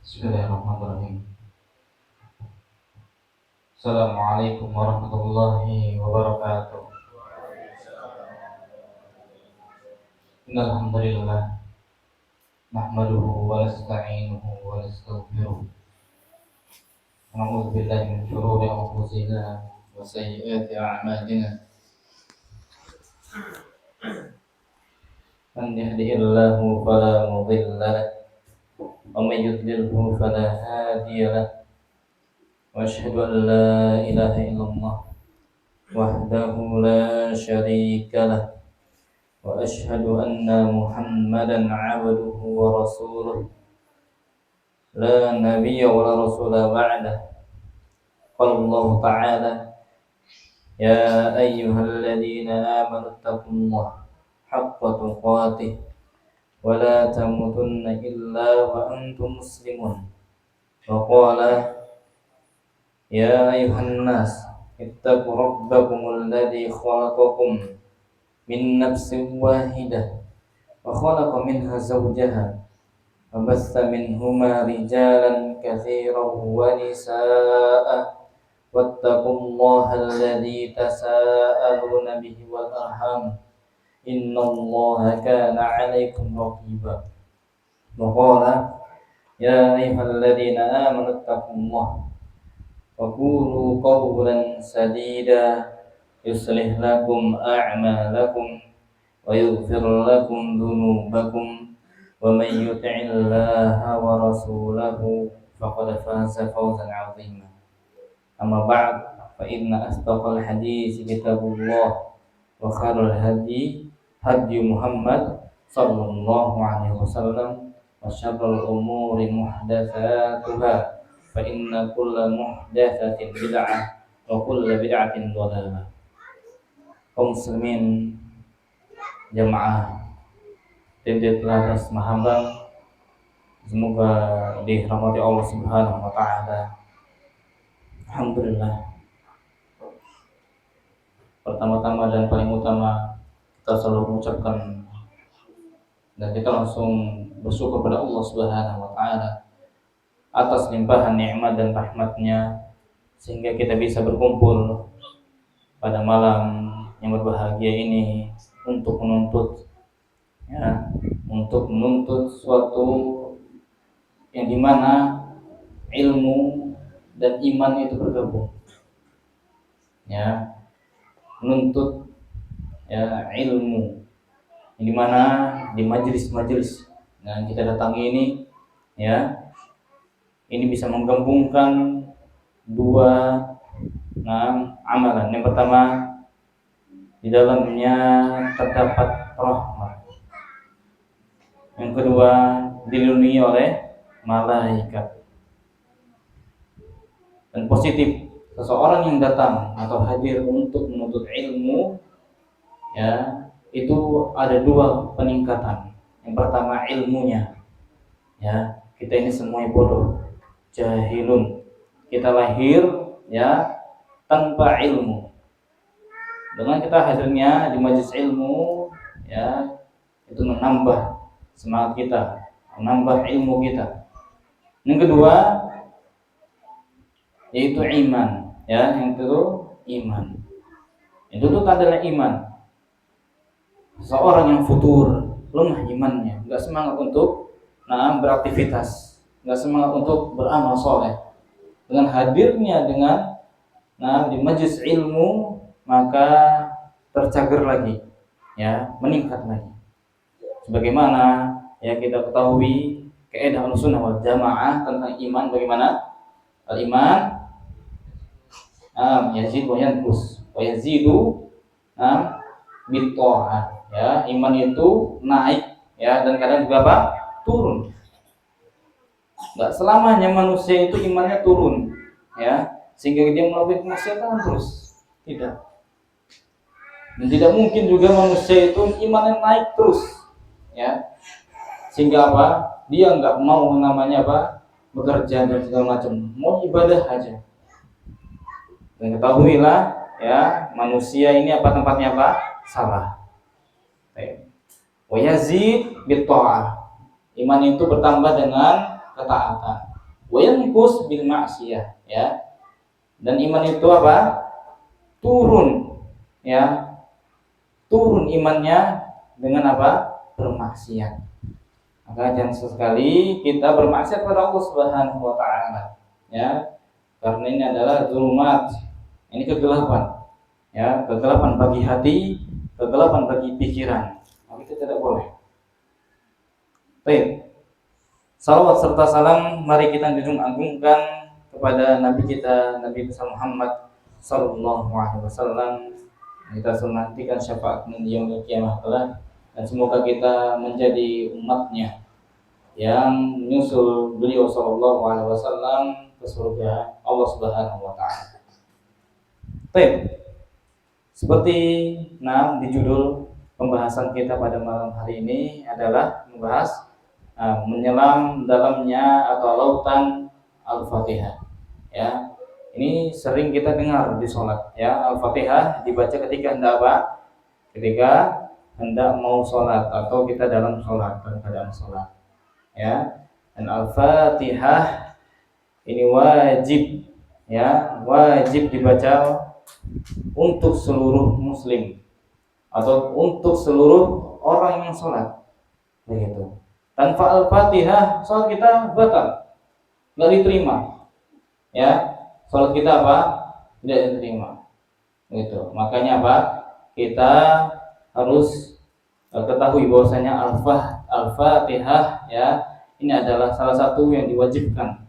Bismillahirrahmanirrahim. Assalamualaikum warahmatullahi wabarakatuh. Innal hamdalillah nahmaduhu wa nasta'inuhu wa nastaghfiruh. Na'udzu billahi min shururi anfusina wa sayyiati a'malina. Man yahdihillahu fala mudilla lahu wa may yudlilhu fala hadiya lahu. Wa asyhadu an la ilaha illallah wahdahu la syarika lahu wa asyhadu anna Muhammadan 'abduhu wa rasuluh la nabiyya wa la rasula ba'dah. Qala Allah ta'ala ya ayyuhalladzina amanu taqullaha haqqa tuqatih wa la tamutunna illa wa antum muslimun. Wa qala ya ayyuhan nas ittaqu rabbakumul ladzi khalaqakum min nafsin wahidah wa khalaqa minha zawjaha wa bassa minhuma rijalan katsiran wa nisaa'a wattaqullaha alladzi tasaaluna bihi wal arham innallaha kana 'alaikum raqiba. Wa qala ya ayyuhalladzina amanu taqullaha wa qulu qawlan sadida yuslih lakum a'malakum wa yaghfir lakum dhunubakum wa may yuti'illaha wa rasulahu faqad faza fawzan 'azima. Amma ba'd, fa inna asdaqal hadits kitabullah wa khairul hadi Muhammad sallallahu alaihi wasallam wa syarrul umuri muhdatsatuha fa inna kulla muhdatsatin bid'ah wa kulla bid'atin dhalalah. Kaum muslimin jamaah Tidit Laras Mahambang, semoga dirahmati Allah Subhanahu wa taala. Alhamdulillah. Pertama-tama dan paling utama kita selalu mengucapkan dan kita langsung bersyukur kepada Allah Subhanahu wa taala atas limpahan nikmat dan rahmatnya sehingga kita bisa berkumpul pada malam yang berbahagia ini untuk menuntut suatu yang dimana ilmu dan iman itu bergabung, menuntut ilmu yang dimana di majelis-majelis yang kita datangi ini ini bisa menggabungkan dua amalan. Yang pertama, di dalamnya terdapat rahmat. Yang kedua, dilindungi oleh malaikat. Dan positif, seseorang yang datang atau hadir untuk menuntut ilmu itu ada dua peningkatan. Yang pertama ilmunya. Kita ini semuanya bodoh, jahilun. Kita lahir tanpa ilmu. Dengan kita hadirnya di majelis ilmu itu menambah semangat kita, menambah ilmu kita. Yang kedua yaitu iman, yang kedua iman. Itu adalah iman. Seorang yang futur, lemah imannya, enggak semangat untuk beraktivitas, enggak semangat untuk beramal soleh. Dengan hadirnya di majelis ilmu, maka tercager lagi, meningkat lagi. Sebagaimana kita ketahui kaidah Ahlussunnah wal Jamaah tentang iman, bagaimana al-iman yazid wa yanqus wa yazidu bitta'ah. Iman itu naik dan kadang juga turun. Enggak selamanya manusia itu imannya turun, ya, sehingga dia melakukan kemaksiatan terus. Tidak. Dan tidak mungkin juga manusia itu imannya naik terus, ya. Sehingga apa? Dia enggak mau namanya apa? Bekerja dan segala macam, mau ibadah aja. Dan ketahuilah, ya, manusia ini apa tempatnya apa? Salah. Wa yazid bitta'ah. Iman itu bertambah dengan ketaatan. Wa yanqus bil ma'siyah, ya. Dan iman itu apa? Turun, ya. Turun imannya dengan apa? Bermaksiat. Maka jangan sesekali kita bermaksiat kepada Allah Subhanahu wa taala, ya. Karena ini adalah zulumat. Ini kegelapan. Ya, kegelapan bagi hati, kegelapan bagi pikiran. Maka itu tidak boleh. Baik. Salawat serta salam mari kita junjung agungkan kepada Nabi kita, Nabi besar Muhammad sallallahu alaihi wasallam. Kita senantikan syafaatnya di yaumil qiyamah kelak, dan semoga kita menjadi umatnya yang menyusul beliau sallallahu alaihi wasallam ke surga Allah Subhanahu wa taala. Baik. Seperti di judul pembahasan kita pada malam hari ini adalah membahas menyelam dalamnya atau lautan Al-Fatihah. Ya, ini sering kita dengar di sholat. Ya, Al-Fatihah dibaca ketika hendak apa? Ketika hendak mau sholat atau kita dalam sholat, dalam keadaan sholat. Ya, dan Al-Fatihah ini wajib, ya, wajib dibaca untuk seluruh muslim atau untuk seluruh orang yang sholat, begitu. Tanpa Al-Fatihah sholat kita batal, nggak diterima, ya. Sholat kita apa? Tidak diterima, gitu. Makanya apa? Kita harus ketahui bahwasanya Al-Fatihah, ya, ini adalah salah satu yang diwajibkan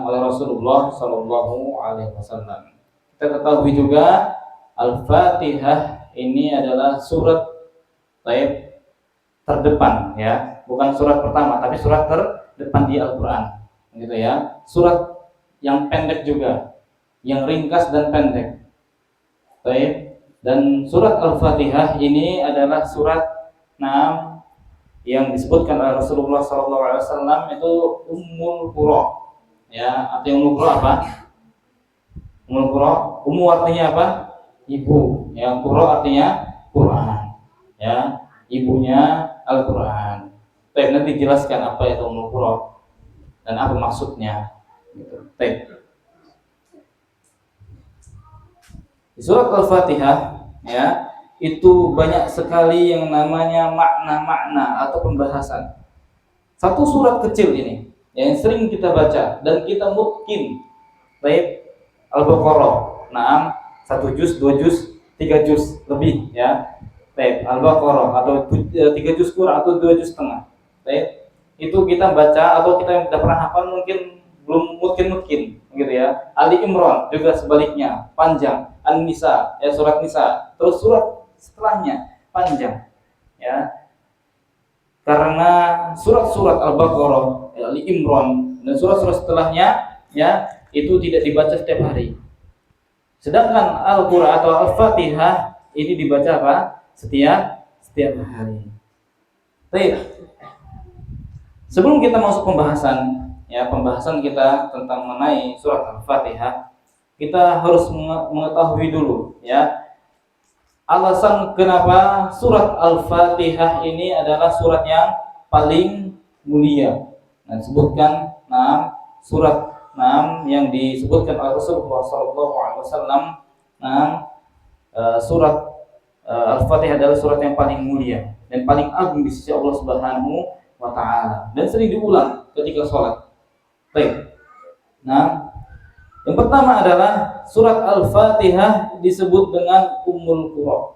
oleh Rasulullah Shallallahu Alaihi Wasallam. Kita ketahui juga Al-Fatihah ini adalah surat terdepan, ya, bukan surat pertama tapi surat terdepan di Al-Qur'an, gitu ya. Surat yang pendek juga, yang ringkas dan pendek. Dan surat Al-Fatihah ini adalah surat yang disebutkan oleh Rasulullah SAW itu Ummul Qura, ya. Artinya Ummul Qura apa? Ummul Qura, ummu artinya apa? Ibu. Yang Qura artinya Quran, ya. Ibunya Al-Quran. Nanti jelaskan apa itu Ummul Qura dan apa maksudnya, gitu. Di surat Al-Fatihah, ya, itu banyak sekali yang namanya makna-makna atau pembahasan. Satu surat kecil ini yang sering kita baca dan kita mungkin Al-Baqarah, 1 juz, 2 juz, 3 juz lebih, ya. Al-Baqarah atau 3 juz kurang atau 2 juz setengah. Itu kita baca atau kita yang tidak pernah hafal mungkin belum mungkin, gitu ya. Ali Imran juga sebaliknya panjang. An-Nisa, ya, surat Nisa, terus surat setelahnya panjang, ya. Karena surat-surat Al-Baqarah, Ali Imran dan surat-surat setelahnya, ya, itu tidak dibaca setiap hari. Sedangkan Al-Qur'an atau Al-Fatihah ini dibaca apa? Setiap hari. Baik. Sebelum kita masuk pembahasan, ya, pembahasan kita tentang mengenai surat Al-Fatihah, kita harus mengetahui dulu, ya, alasan kenapa surat Al-Fatihah ini adalah surat yang paling mulia. Dan sebutkan surat yang disebutkan oleh Rasulullah SAW, surat Al-Fatihah adalah surat yang paling mulia dan paling agung di sisi Allah Subhanahu wa taala dan sering diulang ketika sholat. Baik. Yang pertama adalah surat Al-Fatihah disebut dengan Ummul Qura.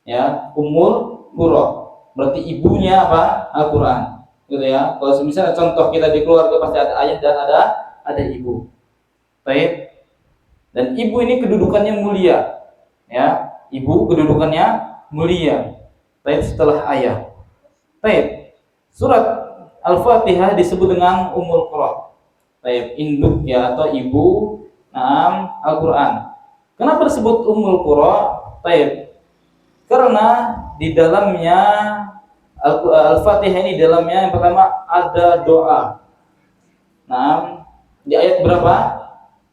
Ya, Ummul Qura. Berarti ibunya apa? Al-Qur'an. Gitu ya. Kalau misalnya contoh kita di keluarga pasti ada ayah dan ada ibu. Baik. Dan ibu ini kedudukannya mulia. Ya, ibu kedudukannya mulia. Baik, setelah ayah. Baik. Surat Al-Fatihah disebut dengan Ummul Qur'an. Baik, induk ya atau ibu Al-Qur'an. Kenapa disebut Ummul Qur'an? Baik. Karena di dalamnya Al-Fatihah ini dalamnya yang pertama ada doa. Di ayat berapa?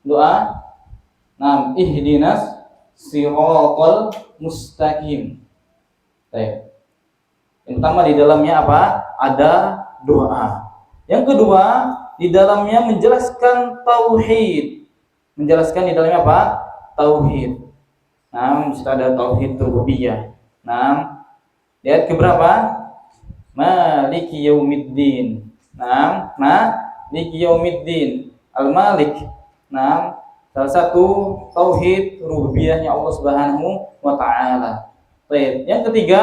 Doa. Ihdinas siratal mustaqim. Baik. Yang pertama di dalamnya apa? Ada doa. Yang kedua, di dalamnya menjelaskan tauhid. Menjelaskan di dalamnya apa? Tauhid. Sudah ada tauhid rububiyah. Di ayat keberapa? Maliki yaumiddin. Maliki yaumiddin. Al-Malik. Salah satu tauhid rububiyahnya Allah Subhanahu wa taala. Baik. Yang ketiga,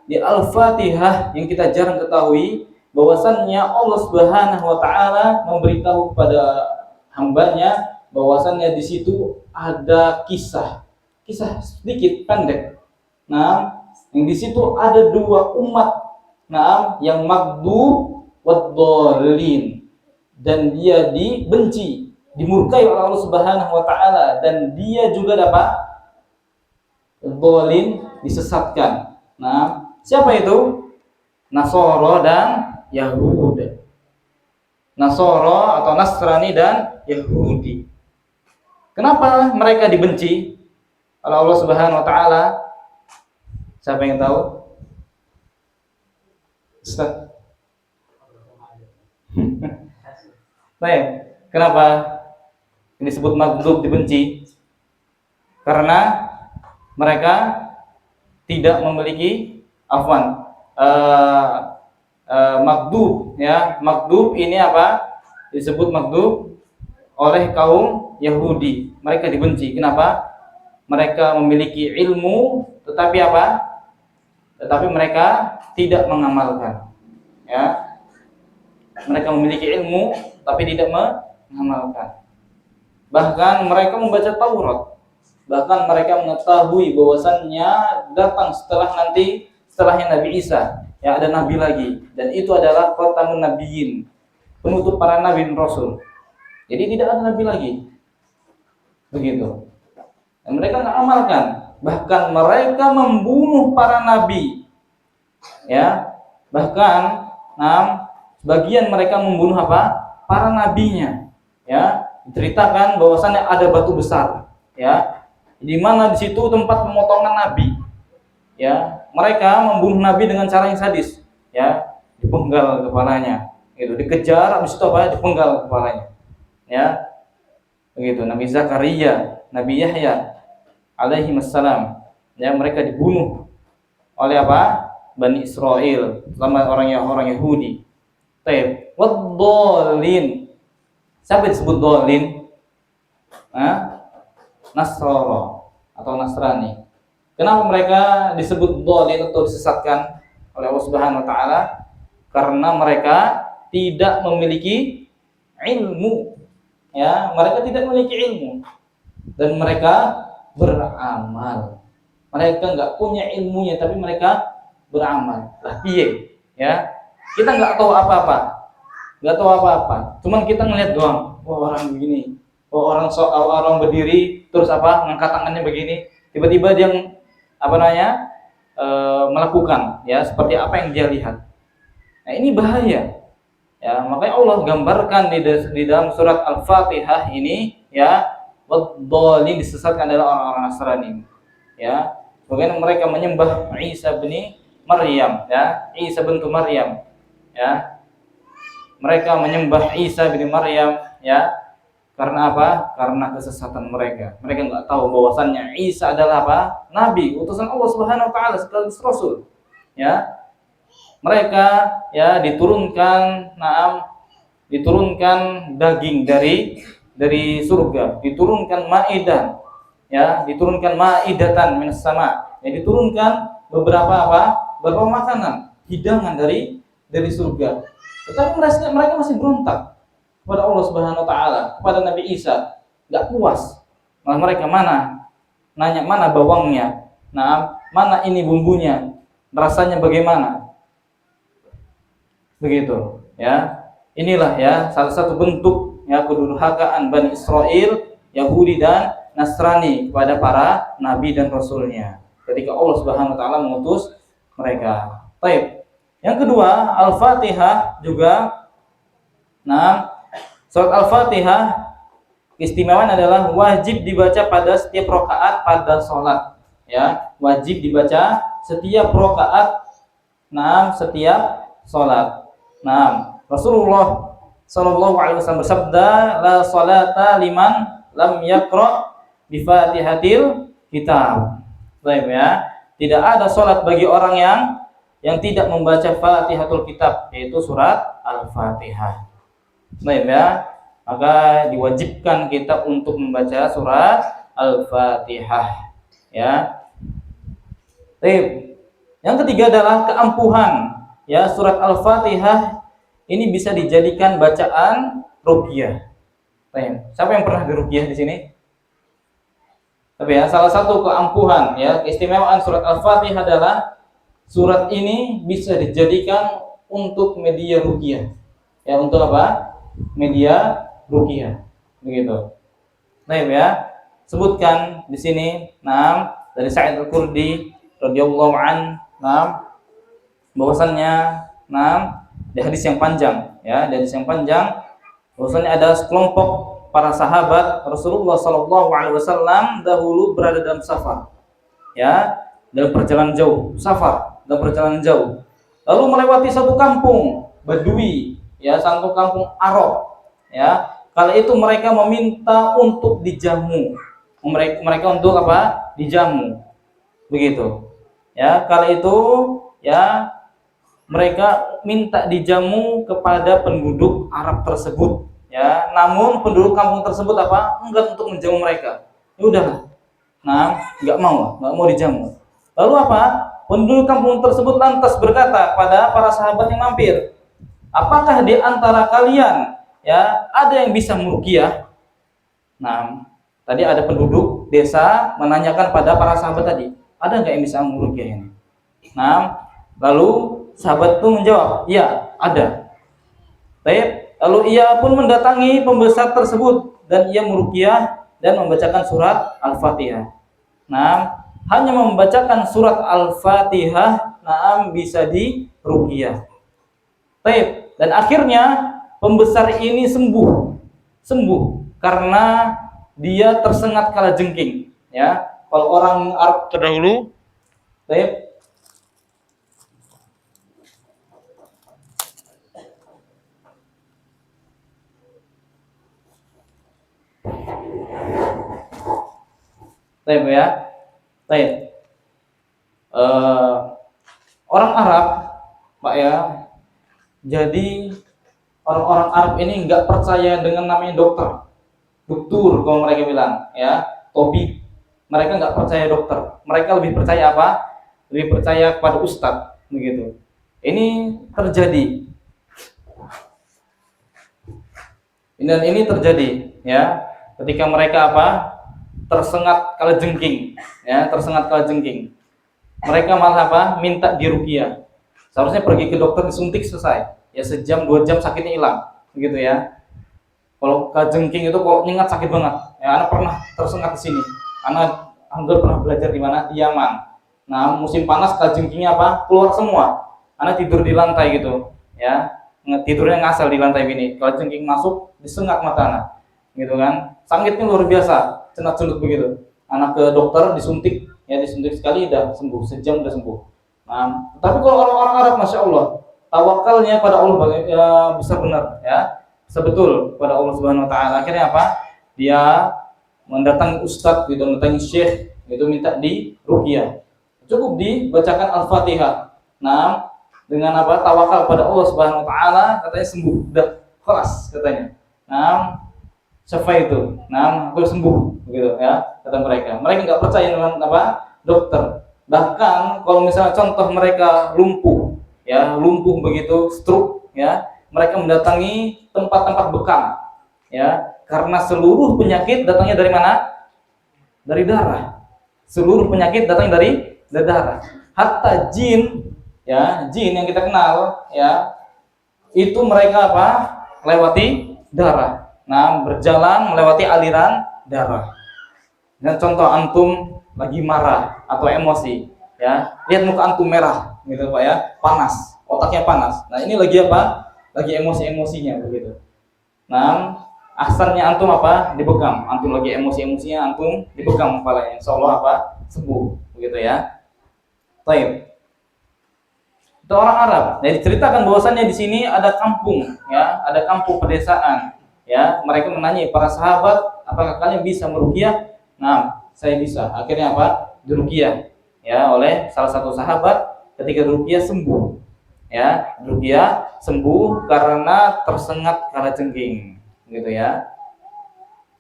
di Al-Fatihah yang kita jarang ketahui bahwasannya Allah Subhanahu wa taala memberitahu kepada hambanya bahwasannya di situ ada kisah sedikit pendek. Yang di situ ada dua umat yang maghdub wad-dhalin, dan dia dibenci, dimurkai oleh Allah Subhanahu wa taala, dan dia juga dapat dhalin, disesatkan. Siapa itu? Nasara dan Yahud. Nasara atau Nasrani dan Yahudi. Kenapa mereka dibenci oleh Allah Subhanahu wa taala? Siapa yang tahu? Ustaz. Baik, kenapa ini disebut maghdub, dibenci? Karena mereka tidak memiliki maghdub ya. Maghdub ini apa? Disebut maghdub oleh kaum Yahudi. Mereka dibenci. Kenapa? Mereka memiliki ilmu tetapi apa? Tetapi mereka tidak mengamalkan. Ya. Mereka memiliki ilmu tapi tidak mengamalkan. Bahkan mereka membaca Taurat. Bahkan mereka mengetahui bahwasannya datang setelahnya Nabi Isa, ya ada nabi lagi, dan itu adalah khatamun nabiyyin, penutup para nabi dan rasul. Jadi tidak ada nabi lagi. Begitu. Dan mereka nggak amalkan. Bahkan mereka membunuh para nabi. Ya. Bahkan sebagian mereka membunuh apa? Para nabinya. Ya, diceritakan bahwasannya ada batu besar, ya. Di mana di situ tempat pemotongan nabi. Ya, mereka membunuh nabi dengan cara yang sadis, ya, dipenggal kepalanya. Gitu, dikejar, habis itu apa? Dipenggal kepalanya. Ya. Begitu, Nabi Zakaria, Nabi Yahya alaihi wassalam, ya, mereka dibunuh oleh apa? Bani Israel, sama orang Yahudi. Taib, wad-dhalin. Siapa disebut dhalin? Nasrani atau Nasrani. Kenapa mereka disebut dhalin atau disesatkan oleh Allah Subhanahu wa taala? Karena mereka tidak memiliki ilmu. Ya, mereka tidak memiliki ilmu dan mereka beramal. Mereka enggak punya ilmunya tapi mereka beramal. Lah piye? Ya. Kita enggak tahu apa-apa. Enggak tahu apa-apa. Cuman kita ngelihat doang. Wah, orang begini. Wah, orang berdiri terus apa? Ngangkat tangannya begini. Tiba-tiba dia melakukan ya seperti apa yang dia lihat. Nah, ini bahaya. Ya, makanya Allah gambarkan di dalam surat Al-Fatihah ini, ya, wad-dhalin, disesatkan adalah orang-orang Nasrani. Ya, bagaimana mereka menyembah Isa bin Maryam, ya, Isa bintu Maryam. Ya. Mereka menyembah Isa bin Maryam, ya. Karena apa? Karena kesesatan mereka. Mereka enggak tahu bahwasannya Isa adalah apa? Nabi, utusan Allah Subhanahu wa taala sekaligus rasul. Ya. Mereka ya diturunkan daging dari surga, diturunkan maidah, ya, diturunkan maidatan minas sama, ya, diturunkan beberapa makanan, hidangan dari surga. Tetapi mereka masih berontak kepada Allah Subhanahu wa taala, kepada Nabi Isa, enggak puas. Malah mereka nanya mana bawangnya, mana ini bumbunya, rasanya bagaimana? Begitu. Ya, inilah ya salah satu bentuk ya kedurhakaan Bani Israel, Yahudi dan Nasrani kepada para nabi dan rasulnya ketika Allah Subhanahu wa taala mengutus mereka. Baik. Yang kedua, Al-Fatihah juga. Nah, surat Al-Fatihah keistimewaan adalah wajib dibaca pada setiap rakaat pada sholat. Ya, wajib dibaca setiap rakaat. Nah, setiap sholat. Nah, Rasulullah Shallallahu Alaihi Wasallam bersabda, la salata liman lam yaqra bi Fatihatil kitab. Baik ya, tidak ada sholat bagi orang yang tidak membaca Fatihatul kitab, yaitu surat Al-Fatihah. Baik ya, maka diwajibkan kita untuk membaca surat Al-Fatihah. Ya. Baik. Yang ketiga adalah keampuhan. Ya, surat Al-Fatihah ini bisa dijadikan bacaan ruqyah. Baik. Siapa yang pernah diruqyah di sini? Tapi ya, salah satu keampuhan ya, keistimewaan surat Al-Fatihah adalah surat ini bisa dijadikan untuk media ruqyah. Ya, untuk apa? Media ruqyah. Begitu. Baik ya. Sebutkan di sini, dari Sa'id Al-Khudri radhiyallahu an, bahwasannya di hadis yang panjang ya, di hadis yang panjang bahwasannya ada sekelompok para sahabat Rasulullah sallallahu alaihi wasallam dahulu berada dalam safar. Ya, dalam perjalanan jauh, dalam perjalanan jauh. Lalu melewati satu kampung Badui, ya, satu kampung Arab. Ya, kala itu mereka meminta untuk dijamu. Mereka untuk apa? Dijamu. Begitu. Ya, kala itu ya mereka minta dijamu kepada penduduk Arab tersebut. Ya, namun penduduk kampung tersebut apa? Enggak untuk menjamu mereka. Ya udahlah. Enggak mau dijamu. Lalu apa? Penduduk kampung tersebut lantas berkata pada para sahabat yang mampir, apakah di antara kalian ya ada yang bisa meruqyah? Tadi ada penduduk desa menanyakan pada para sahabat tadi, ada nggak yang bisa meruqyah ini? Lalu sahabat itu menjawab, ya ada. Baik, lalu ia pun mendatangi pembesar tersebut dan ia meruqyah dan membacakan surat Al-Fatihah. Hanya membacakan surat Al-Fatihah, bisa diruqyah. Baik, dan akhirnya pembesar ini sembuh karena dia tersengat kalajengking. Ya, kalau orang Arab terdahulu, baik. Baik ya, baik. Orang Arab, Pak ya. Jadi orang-orang Arab ini nggak percaya dengan namanya dokter kalau mereka bilang, ya, tabib. Mereka nggak percaya dokter. Mereka lebih percaya apa? Lebih percaya kepada ustadz, begitu. Ini terjadi. Dan ini terjadi, ya, ketika mereka apa? Tersengat kalajengking, ya, Mereka malah apa? Minta diruqyah. Seharusnya pergi ke dokter disuntik selesai. Ya, sejam 2 jam sakitnya hilang, begitu ya. Kalau kalajengking itu kalau nyengat sakit banget. Ya, anak pernah tersengat di sini. Anak pernah belajar di mana? Di Yaman. Musim panas kalajengkingnya apa? Keluar semua. Anak tidur di lantai gitu, ya. Tidurnya ngasal di lantai gini. Kalajengking masuk, disengat mata anak. Gitu kan. Sakitnya luar biasa, cenat-cenut begitu. Anak ke dokter disuntik, ya disuntik sekali udah sembuh, sejam udah sembuh. Tapi kalau orang-orang Arab, masya Allah, tawakalnya pada Allah ya, bisa benar, ya. Sebetul pada Allah Subhanahu wa taala. Akhirnya apa? Dia mendatangi ustadz, gitu, mendatangi syekh, itu minta diruqyah. Cukup dibacakan Al-Fatihah. Dengan apa? Tawakal pada Allah Subhanahu wa taala, katanya sembuh, udah kelas katanya. Syafa itu. Aku sembuh, begitu ya, kata mereka. Mereka enggak percaya dengan apa? Dokter. Bahkan kalau misalnya contoh mereka lumpuh, ya, lumpuh begitu, stroke, ya, mereka mendatangi tempat-tempat bekam, ya, karena seluruh penyakit datangnya dari mana? Dari darah. Seluruh penyakit datangnya dari darah. Hatta jin, ya, jin yang kita kenal, ya, itu mereka apa? Lewati darah. Nah, berjalan melewati aliran darah. Dan contoh antum lagi marah atau emosi, ya, lihat muka antum merah, gitu Pak ya, panas, otaknya panas. Nah, ini lagi apa? Lagi emosi-emosinya begitu. Nah, asalnya antum apa? Dipegang. Antum lagi emosi-emosinya, antum dipegang kepalanya. Insyaallah apa? Sembuh, begitu ya. Baik. Itu orang Arab. Jadi diceritakan bahwasannya di sini ada kampung, ya, ada kampung pedesaan, ya. Mereka menanya para sahabat, apakah kalian bisa meruqyah? Nah, saya bisa. Akhirnya apa? Diruqyah, ya, oleh salah satu sahabat. Ketika diruqyah sembuh, ya, diruqyah sembuh karena tersengat kalajengking, gitu ya.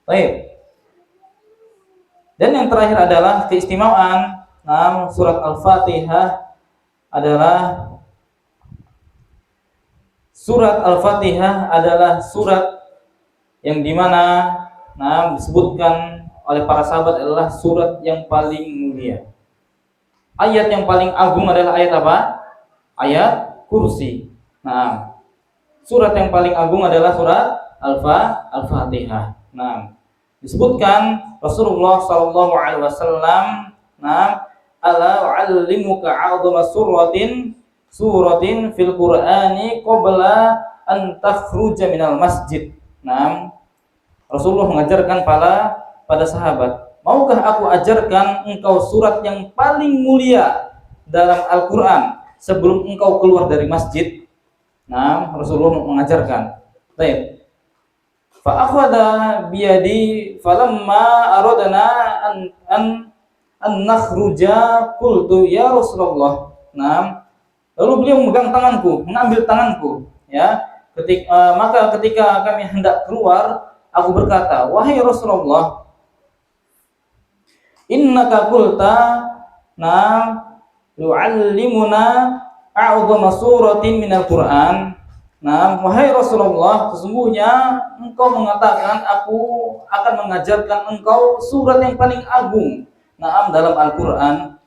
Baik. Dan yang terakhir adalah keistimewaan. Nah, surat Al-Fatihah adalah surat yang dimana disebutkan oleh para sahabat adalah surat yang paling mulia. Ayat yang paling agung adalah ayat apa? Ayat kursi. Nah, surat yang paling agung adalah surat Al-Fatihah. Nah, disebutkan Rasulullah sallallahu alaihi wasallam, ala u'allimuka 'azama suratin fil Qur'ani qabla an takhruja minal masjid. Nah, Rasulullah mengajarkan pada sahabat, maukah aku ajarkan engkau surat yang paling mulia dalam Al-Qur'an sebelum engkau keluar dari masjid? Nah, Rasulullah mengajarkan. Baik. Fa akhadha biyadi falamma aradna an nakhruja qultu ya Rasulullah. Nah, lalu beliau memegang tanganku, mengambil tanganku, ya. Maka ketika kami hendak keluar, aku berkata, wahai Rasulullah, innaka qulta yu'allimuna a'zama suratin minal Qur'an. Nah, wahai Rasulullah, sesungguhnya engkau mengatakan aku akan mengajarkan engkau surat yang paling agung, dalam Al-Qur'an.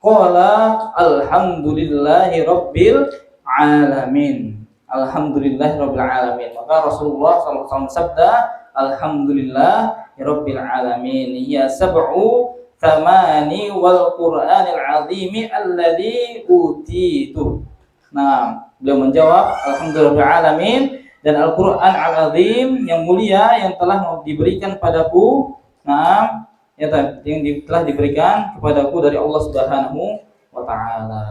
Qala alhamdulillahi rabbil alamin. Alhamdulillahi rabbil alamin. Maka Rasulullah SAW sabda, alhamdulillahi rabbil alamin. Ya sab'u thamani wal Qur'anil azimi alladhi utitu. Nah, beliau menjawab, alhamdulillah rabbil alamin, dan Al-Qur'an al-azim yang mulia yang telah diberikan padaku. Nah, yang telah diberikan kepadaku dari Allah Subhanahu wa taala.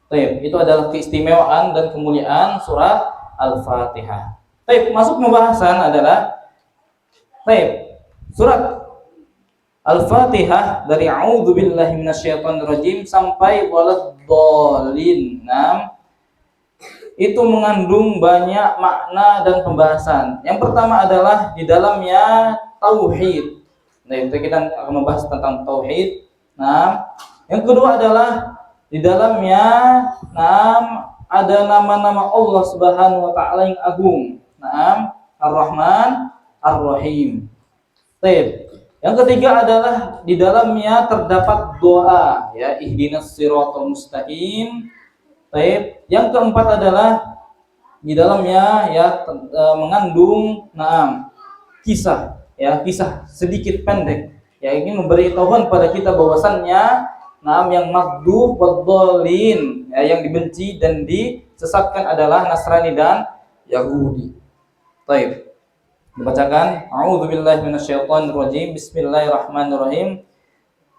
Baik, itu adalah keistimewaan dan kemuliaan surat Al-Fatihah. Baik, masuk pembahasan adalah surat Al-Fatihah dari a'udzubillahi minasyaitonirrajim sampai waladhdallin. Itu mengandung banyak makna dan pembahasan. Yang pertama adalah di dalamnya tauhid. Nah, kita akan membahas tentang tauhid. Nah, yang kedua adalah di dalamnya ada nama-nama Allah Subhanahu wa taala yang agung. Ar-Rahman, Ar-Rahim. Yang ketiga adalah di dalamnya terdapat doa, ya, ihdinas siratal mustaqim. Yang keempat adalah di dalamnya mengandung kisah, ya, kisah sedikit pendek, ya, ini memberitahukan pada kita bahwasannya yang maghdub wad-dhalin, ya, yang dibenci dan disesatkan adalah Nasrani dan Yahudi. Baik. Dibacakan, a'udzubillahi minasyaitonirrajim. Bismillahirrahmanirrahim.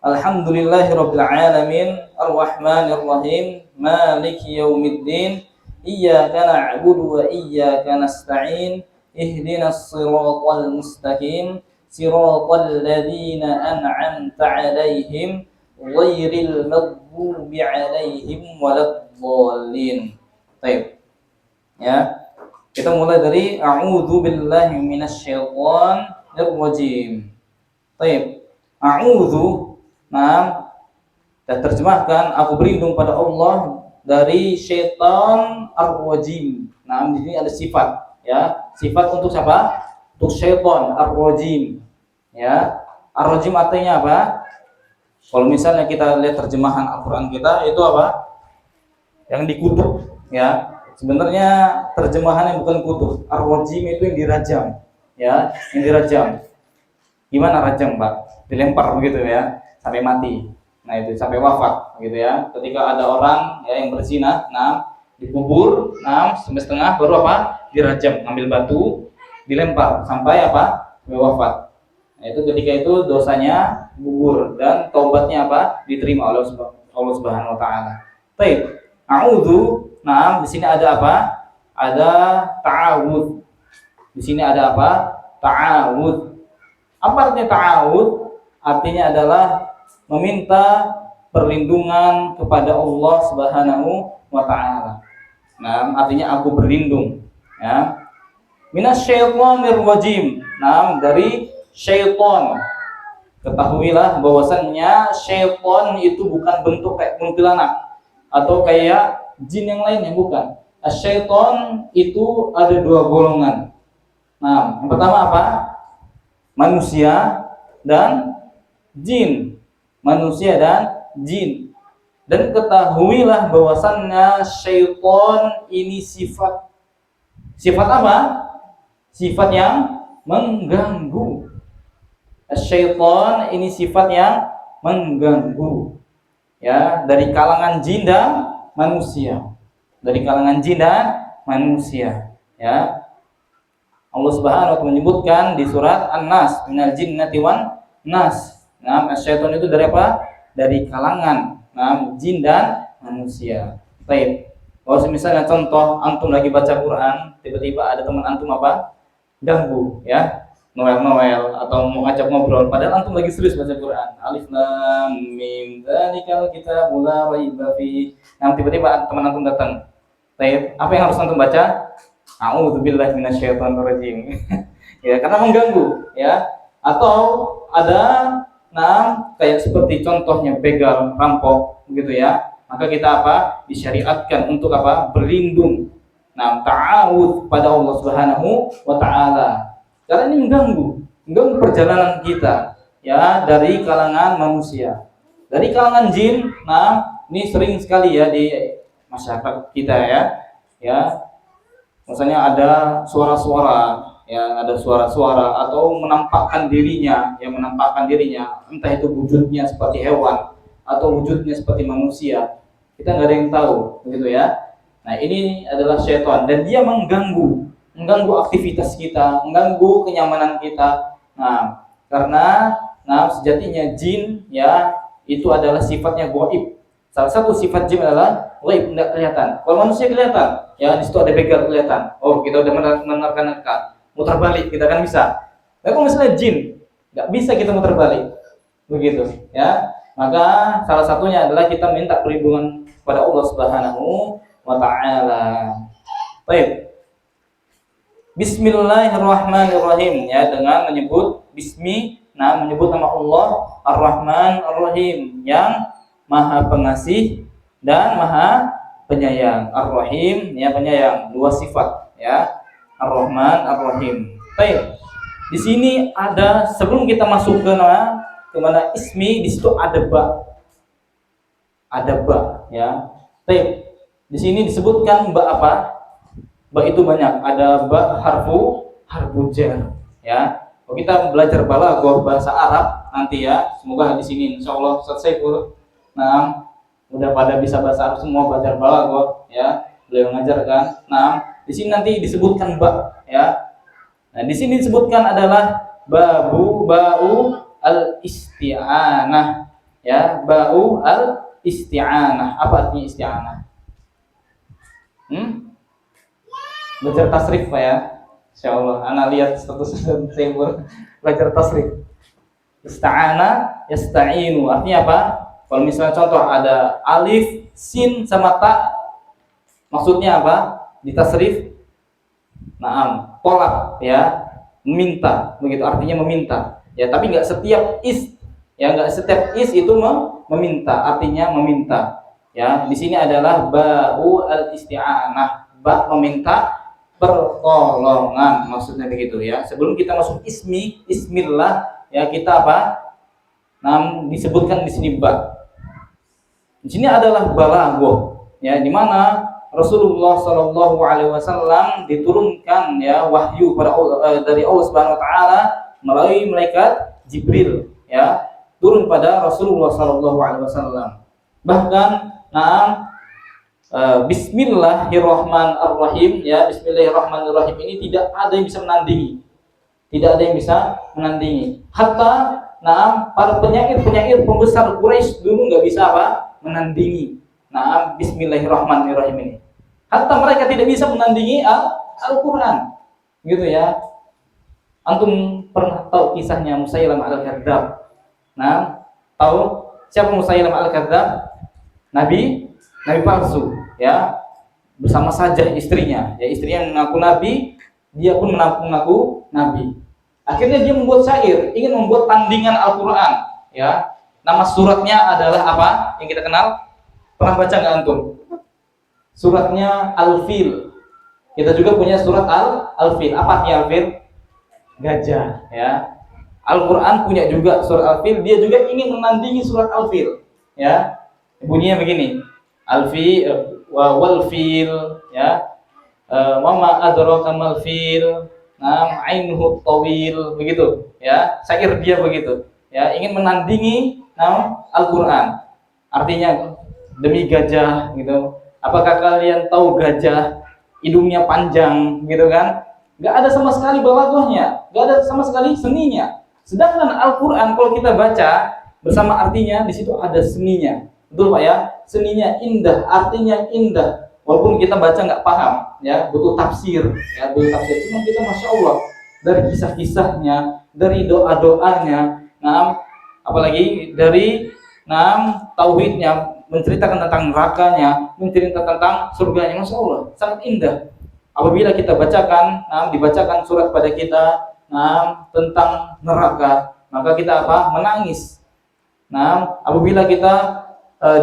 Alhamdulillahirabbil alamin, arrahmanirrahim, maliki yaumiddin, iyyaka na'budu wa iyyaka nasta'in. Ihdinas siratal mustaqim, siratal ladzina an'amta 'alaihim ghairil maghdubi 'alaihim waladdallin. Baik. Ya. Kita mulai dari a'udzubillahi minasyaitonir rajim. Baik. A'udzu, dan terjemahkan aku berlindung pada Allah dari syaitan ar-rajim. Di sini ada sifat, ya, sifat untuk siapa? Untuk syaitan ar-rajim, ya. Ar-rajim artinya apa? Kalau misalnya kita lihat terjemahan Al-Qur'an kita, itu apa? Yang dikutuk, ya. Sebenarnya terjemahannya bukan kutuk. Ar-rajim itu yang dirajam, ya, yang dirajam. Gimana rajam, Pak? Dilempar begitu ya, sampai mati. Nah, itu sampai wafat gitu ya. Ketika ada orang ya yang berzina, nah dikubur, nah sampai setengah baru apa? Dirajam, ngambil batu, dilempar sampai apa? Sampai wafat. Nah, itu ketika itu dosanya gugur dan taubatnya apa? Diterima oleh Allah Subhanahu wa taala. Baik. A'udzu. Nah, di sini ada apa? Ada ta'awud. Di sini ada apa? Ta'awud. Apa artinya ta'awud? Artinya adalah meminta perlindungan kepada Allah Subhanahu wa taala. Nah, artinya aku berlindung, ya. Minasyaitonir rajim. Nah, dari syaitan. Ketahuilah bahwasannya syaitan itu bukan bentuk kayak kuntilanak atau kayak jin yang lainnya, bukan. Syaitan itu ada dua golongan. Nah, yang pertama apa? Manusia dan jin. Manusia dan jin. Dan ketahuilah bahwasannya syaitan ini sifat apa? Sifat yang mengganggu. Syaitan ini sifat yang mengganggu. Ya, dari kalangan jin dan manusia. Dari kalangan jin dan manusia, ya. Allah Subhanahu wa taala menyebutkan di surat An-Nas, minal jinnati wan nas. Nah, syaitan itu dari apa? Dari kalangan jin dan manusia. Baik. Kalau misalnya contoh antum lagi baca Quran, tiba-tiba ada teman antum apa? Ganggu, ya. Noel atau mau ngajak ngobrol padahal antum lagi serius baca Quran. Alif lam mim dzalikal kitabul la raiba fi. Nah, tiba-tiba teman antum datang. Baik, apa yang harus antum baca? A'udzubillahi minasyaitonir rajim. Ya, karena mengganggu, ya. Atau ada kayak seperti contohnya begal, rampok begitu ya. Maka kita apa? Disyariatkan untuk apa? Berlindung. Ta'awudz pada Allah Subhanahu wa taala. Karena ini mengganggu perjalanan kita, ya, dari kalangan manusia. Dari kalangan jin, ini sering sekali ya di masyarakat kita, ya. Ya. Misalnya ada suara-suara, ya, ada suara-suara atau menampakkan dirinya, entah itu wujudnya seperti hewan atau wujudnya seperti manusia. Kita nggak ada yang tahu, begitu ya. Nah, ini adalah syaitan dan dia mengganggu aktivitas kita, mengganggu kenyamanan kita. Nah, karena sejatinya jin, ya, itu adalah sifatnya gaib. Salah satu sifat jin adalah gaib, tidak kelihatan. Kalau manusia kelihatan, ya, di situ ada begal kelihatan. Oh, kita udah menerka-nerka. Muter balik kita kan bisa. Tapi kalau misalnya jin, nggak bisa kita muter balik. Begitu, ya. Maka salah satunya adalah kita minta perlindungan kepada Allah Subhanahu wa taala. Baik. Bismillahirrahmanirrahim, ya, dengan menyebut menyebut nama Allah Ar-Rahman Ar-Rahim, yang Maha Pengasih dan Maha Penyayang. Ar-Rahim, ya, penyayang, dua sifat, ya. Ar-Rahman Ar-Rahim. Baik. Di sini ada, sebelum kita masuk ke mana ismi, di situ ada ba. Ada ba, ya. Baik. Di sini disebutkan ba apa? Ba itu banyak, ada ba harfu jar, ya. Kalau kita belajar balaghah bahasa Arab nanti, ya, semoga di sini insyaallah selesai pun. Udah pada bisa bahasa Arab semua, belajar balaghah, ya. Beliau mengajarkan. Di sini nanti disebutkan ba, ya. Nah, di sini disebutkan adalah ba'u al-isti'anah, ya, ba'u al-isti'anah. Apa artinya isti'anah? Belajar tasrif, Pak, ya. Insyaallah ana lihat status saya belajar tasrif. Ista'ana yasta'inu, artinya apa? Kalau misalnya contoh ada alif, sin sama ta, maksudnya apa? Di tasrif tolak, ya, meminta, begitu artinya meminta. Ya, tapi enggak setiap is itu meminta, artinya meminta. Ya, di sini adalah ba'u al-isti'anah, ba meminta pertolongan, maksudnya begitu, ya. Sebelum kita masuk ismillah, ya, kita apa? Disebutkan di sini ba. Di sini adalah balaghah, ya, di mana Rasulullah Shallallahu Alaihi Wasallam diturunkan ya wahyu dari Allah Subhanahu Wa Taala melalui malaikat Jibril ya turun pada Rasulullah Shallallahu Alaihi Wasallam. Bahkan Bismillahirrahmanirrahim ya Bismillahirrahmanirrahim ini tidak ada yang bisa menandingi, hatta para penyair pembesar Quraisy dulu nggak bisa menandingi Bismillahirrahmanirrahim ini. Hatta mereka tidak bisa menandingi Al-Quran, gitu ya. Antum pernah tahu kisahnya Musailamah Al-Kadzdzab? Tahu siapa Musailamah Al-Kadzdzab? Nabi palsu, ya. Bersama saja istrinya, ya istrinya mengaku nabi, dia pun mengaku nabi. Akhirnya dia membuat syair, ingin membuat tandingan Al-Quran, ya. Nama suratnya adalah apa? Yang kita kenal. Pernah baca nggak antum? Suratnya Al-Fil. Kita juga punya surat Al-Fil. Apa artinya Al-Fil? Gajah, ya. Al-Quran punya juga surat Al-Fil. Dia juga ingin menandingi surat Al-Fil, ya. Bunyinya begini. Al-Fil wal fil, ya. Mama adraka mal fil. Ainhu tawil, begitu, ya. Syair dia begitu, ya. Ingin menandingi Al-Quran. Artinya demi gajah, gitu. Apakah kalian tahu gajah hidungnya panjang, gitu kan? Gak ada sama sekali balaghahnya, gak ada sama sekali seninya. Sedangkan Al-Quran kalau kita baca bersama artinya di situ ada seninya, betul Pak ya? Seninya indah, artinya indah. Walaupun kita baca nggak paham, ya butuh tafsir, ya butuh tafsir. Cuma kita masya Allah dari kisah-kisahnya, dari doa-doanya, apalagi dari tauhidnya. Menceritakan tentang nerakanya, menceritakan tentang surganya, masya Allah, sangat indah. Apabila kita bacakan, dibacakan surat pada kita, tentang neraka, maka kita menangis. Apabila kita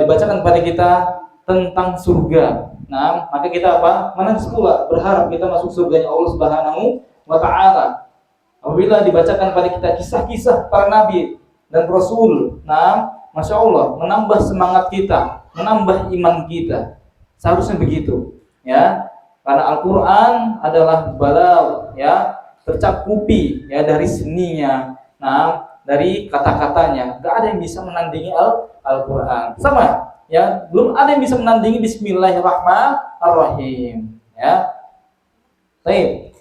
dibacakan pada kita tentang surga, maka kita menangis pula, berharap kita masuk surganya Allah Subhanahu wa Ta'ala. Apabila dibacakan pada kita kisah-kisah para nabi dan rasul, masya Allah, menambah semangat kita, menambah iman kita. Seharusnya begitu, ya. Karena Al-Quran adalah balagh, ya, tercakupi, ya, dari seninya, dari kata-katanya. Gak ada yang bisa menandingi Al-Quran. Sama, ya, belum ada yang bisa menandingi Bismillahirrahmanirrahim, ya. Baik.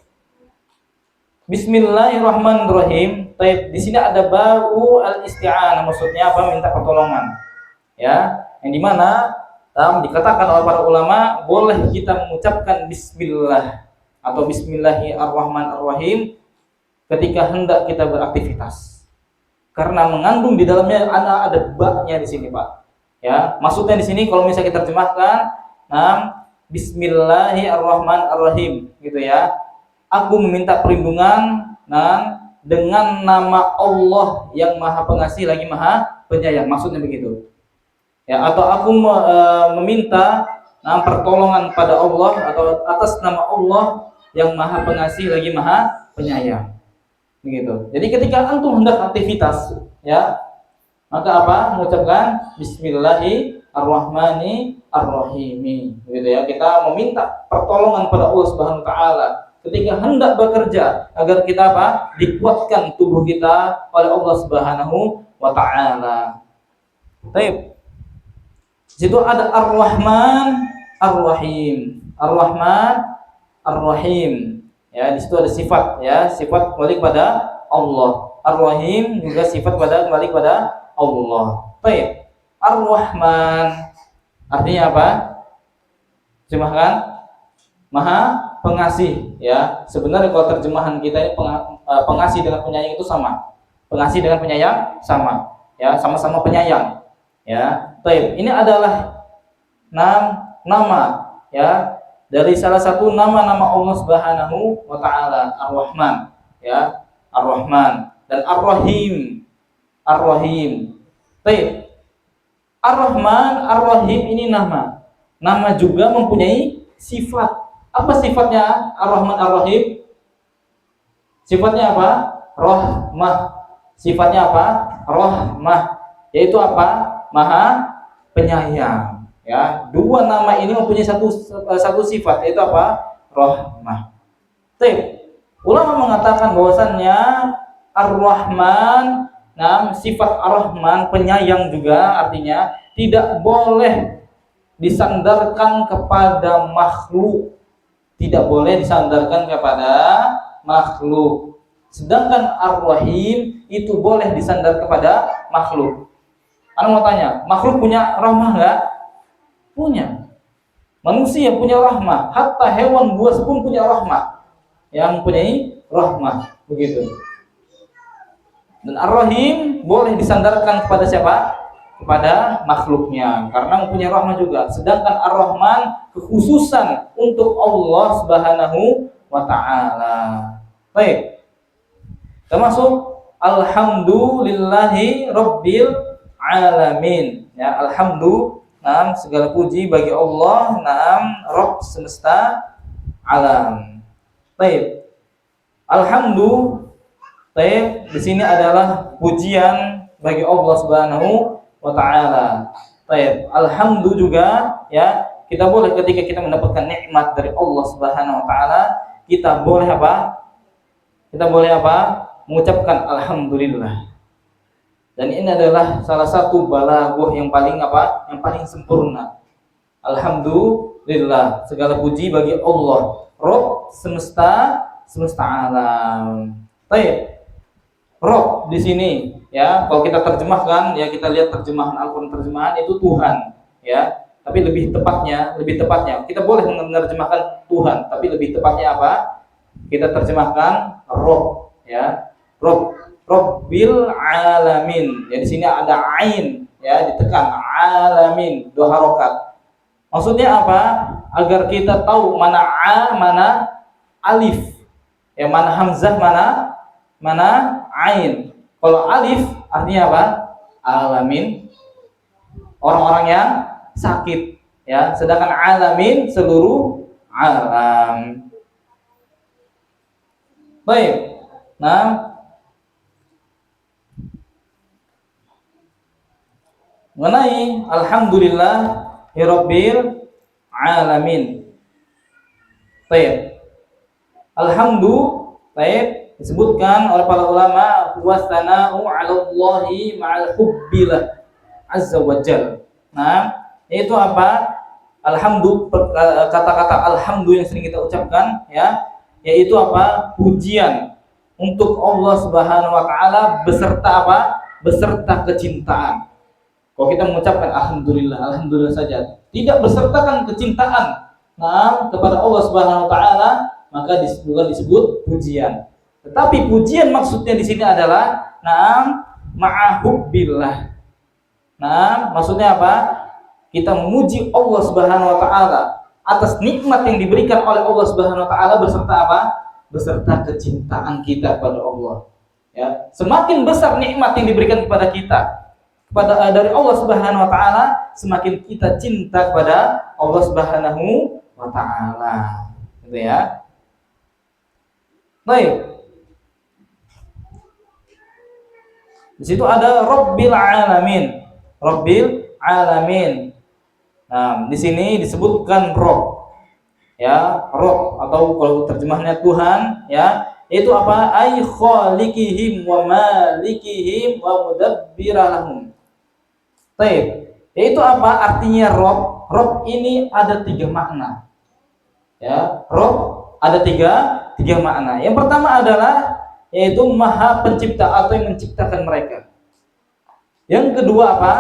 Bismillahirrahmanirrahim. Baik, di sini ada bau al-isti'anah, maksudnya minta pertolongan. Ya, yang dimana dikatakan oleh para ulama boleh kita mengucapkan bismillah atau bismillahirrahmanirrahim ketika hendak kita beraktivitas. Karena mengandung di dalamnya ada ba-nya di sini, Pak. Ya, maksudnya di sini kalau misalnya kita terjemahkan bismillahirrahmanirrahim gitu ya. Aku meminta perlindungan dengan nama Allah yang Maha Pengasih lagi Maha Penyayang, maksudnya begitu. Ya, atau aku meminta pertolongan pada Allah atau atas nama Allah yang Maha Pengasih lagi Maha Penyayang. Begitu. Jadi ketika antum hendak aktivitas, ya, maka mengucapkan Bismillahirrahmanirrahim. Begitu ya. Kita meminta pertolongan pada Allah Subhanahu wa Ta'ala ketika hendak bekerja agar kita dikuatkan tubuh kita oleh Allah Subhanahu wa Ta'ala. Baik. Situ ada Ar-Rahman Ar-Rahim. Ar-Rahman Ar-Rahim. Ya, di situ ada sifat, ya, sifat kembali kepada Allah. Ar-Rahim juga sifat kembali kepada Allah. Baik. Ar-Rahman artinya apa? Terjemahkan Maha Pengasih, ya. Sebenarnya kalau terjemahan kita ini pengasih dengan penyayang itu sama. Pengasih dengan penyayang sama, ya, sama-sama penyayang, ya. Baik, ini adalah nama, ya, dari salah satu nama-nama Allah Subhanahu wa Ta'ala, Ar-Rahman, ya, Ar-Rahman dan Ar-Rahim. Ar-Rahim. Baik. Ar-Rahman, Ar-Rahim ini nama. Nama juga mempunyai sifat. Apa sifatnya Ar-Rahman Ar-Rahim? Sifatnya apa? Rahmah. Sifatnya apa? Rahmah. Yaitu apa? Maha penyayang. Ya, dua nama ini mempunyai satu sifat, yaitu apa? Rahmah. Ulama mengatakan bahwasannya Ar-Rahman, sifat Ar-Rahman penyayang juga, artinya tidak boleh disandarkan kepada makhluk. Tidak boleh disandarkan kepada makhluk. Sedangkan Ar-Rahim itu boleh disandar kepada makhluk. Anda mau tanya, makhluk punya rahmah enggak? Punya. Manusia punya rahmah, hatta hewan buas pun punya rahmah. Yang mempunyai rahmah, begitu. Dan Ar-Rahim boleh disandarkan kepada siapa? Kepada makhluknya, karena mempunyai rahmah juga. Sedangkan Ar-Rahman kekhususan untuk Allah Subhanahu wa taala. Baik. Termasuk alhamdulillahi rabbil alamin. Ya, alhamdulillah, segala puji bagi Allah, Rabb semesta alam. Baik. Alhamdulillah, di sini adalah pujian bagi Allah Subhanahu wa taala. Baik. Alhamdulillah juga, ya, kita boleh ketika kita mendapatkan nikmat dari Allah Subhanahu wa taala, kita boleh apa? Kita boleh apa? Mengucapkan alhamdulillah. Dan ini adalah salah satu balaghah yang paling apa? Yang paling sempurna. Alhamdulillah, segala puji bagi Allah, Rabb semesta alam. Baik. Rabb di sini, ya, kalau kita terjemahkan, ya, kita lihat terjemahan Al-Qur'an, terjemahan itu Tuhan, ya. Tapi lebih tepatnya kita boleh menerjemahkan Tuhan, tapi lebih tepatnya apa? Kita terjemahkan Rabb, ya. Rabbil alamin. Ya, di sini ada ain, ya, ditekan, alamin, dua harokat. Maksudnya apa? Agar kita tahu mana a, mana alif. Ya, mana hamzah, mana ain. Kalau alif artinya apa? Alamin, orang-orang yang sakit, ya. Sedangkan alamin seluruh alam. Baik. Mengenai alhamdulillah rabbil alamin. Baik. Alhamdulillah disebutkan oleh para ulama wasana'u 'ala Allahi ma'al hubbillah azza wa jalla. Itu apa? Kata-kata alhamdulillah yang sering kita ucapkan, ya, yaitu apa? Pujian untuk Allah Subhanahu wa taala beserta apa? Beserta kecintaan. Kalau kita mengucapkan alhamdulillah saja, tidak bersertakan kecintaan kepada Allah Subhanahu wa taala, maka bukan disebut pujian. Tetapi pujian maksudnya di sini adalah ma'ahubbillah. Maksudnya apa? Kita memuji Allah Subhanahu wa taala atas nikmat yang diberikan oleh Allah Subhanahu wa taala beserta apa? Beserta kecintaan kita kepada Allah. Ya, semakin besar nikmat yang diberikan kepada kita dari Allah Subhanahu wa taala, semakin kita cinta kepada Allah Subhanahu wa taala. Gitu ya. Baik. Di situ ada Rabbil alamin. Rabbil alamin. Di sini disebutkan Rabb. Ya, Rabb atau kalau terjemahnya Tuhan, ya, itu apa? Ay khaliqihim wa malikihim wa mudabbirahum. Baik. Yaitu apa artinya Rabb? Rabb ini ada 3 makna. Ya, Rabb ada tiga makna. Yang pertama adalah yaitu Maha Pencipta atau yang menciptakan mereka. Yang kedua apa?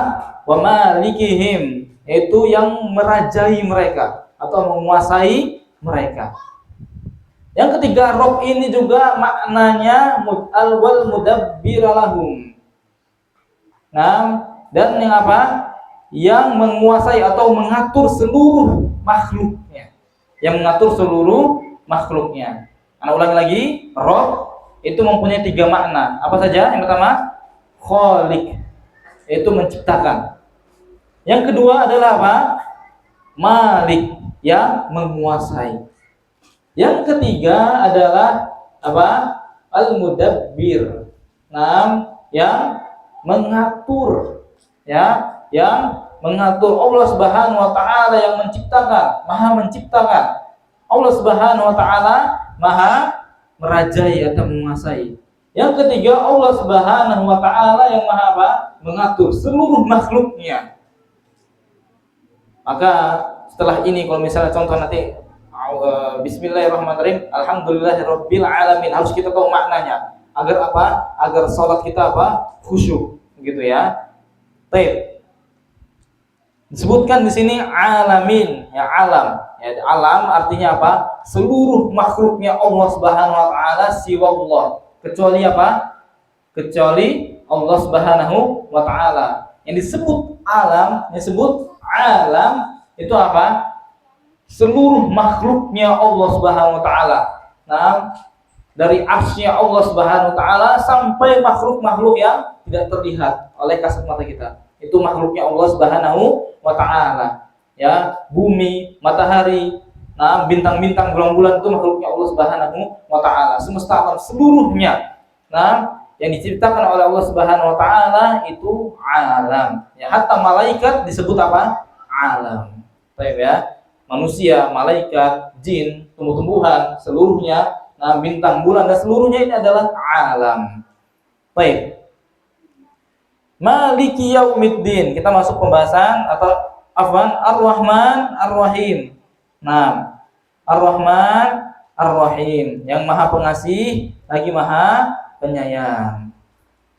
Wa malikihim, yaitu yang merajai mereka atau menguasai mereka. Yang ketiga, Rabb ini juga maknanya al-wal mudabbiralahum. Dan yang apa? Yang menguasai atau mengatur seluruh makhluknya. Yang mengatur seluruh makhluknya. Ana ulangi lagi, Rabb itu mempunyai 3 makna. Apa saja? Yang pertama, Khaliq, yaitu menciptakan. Yang kedua adalah apa? Malik, yang menguasai. Yang ketiga adalah apa? Al-Mudabbir. Yang mengatur, ya, yang mengatur. Allah Subhanahu wa taala yang menciptakan, Maha menciptakan. Allah Subhanahu wa taala Maha merajai atau menguasai. Yang ketiga, Allah Subhanahu wa taala yang Maha apa? Mengatur seluruh makhluknya. Maka setelah ini kalau misalnya contoh nanti Bismillahirrahmanirrahim, Alhamdulillahirabbil alamin, harus kita tahu maknanya. Agar apa? Agar salat kita apa? Khusyuk, gitu ya. Baik. Disebutkan di sini alamin, ya alam. Ya, alam artinya apa? Seluruh makhluknya Allah Subhanahu wa taala siwa Allah. Kecuali apa? Kecuali Allah Subhanahu wa taala. Yang disebut alam itu apa? Seluruh makhluknya Allah Subhanahu wa taala. Nah, dari arsy-Nya Allah Subhanahu wa taala sampai makhluk-makhluk yang tidak terlihat oleh kasat mata kita. Itu makhluknya Allah Subhanahu wa taala. Ya, bumi, matahari, nah, bintang-bintang, bulan-bulan itu makhluknya Allah Subhanahu wa taala. Semesta alam seluruhnya. Nah, yang diciptakan oleh Allah Subhanahu wa taala itu alam. Ya, hatta malaikat disebut apa? Alam. Baik ya. Manusia, malaikat, jin, tumbuh-tumbuhan, seluruhnya, nah, bintang, bulan dan seluruhnya ini adalah alam. Baik. Maliki yaumiddin. Kita masuk pembahasan atau Ar-Rahman Ar-Rahim. Nah, Ar-Rahman Ar-Rahim, yang Maha Pengasih lagi Maha Penyayang.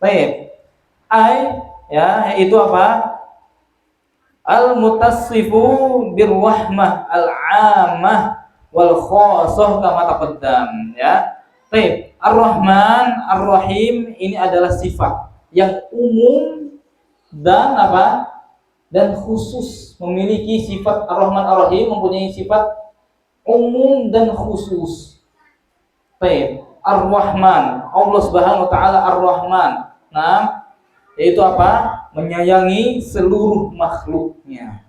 Baik. Ya, itu apa? Al-mutassifu birrahmah al-'ammah wal khassah kama taqaddam, ya. Baik, Ar-Rahman Ar-Rahim ini adalah sifat yang umum dan apa? Dan khusus, memiliki sifat. Ar-Rahman Ar-Rahim mempunyai sifat umum dan khusus. Baik, Ar-Rahman, Allah Subhanahu wa taala Ar-Rahman. Nah, yaitu apa? Menyayangi seluruh makhluknya.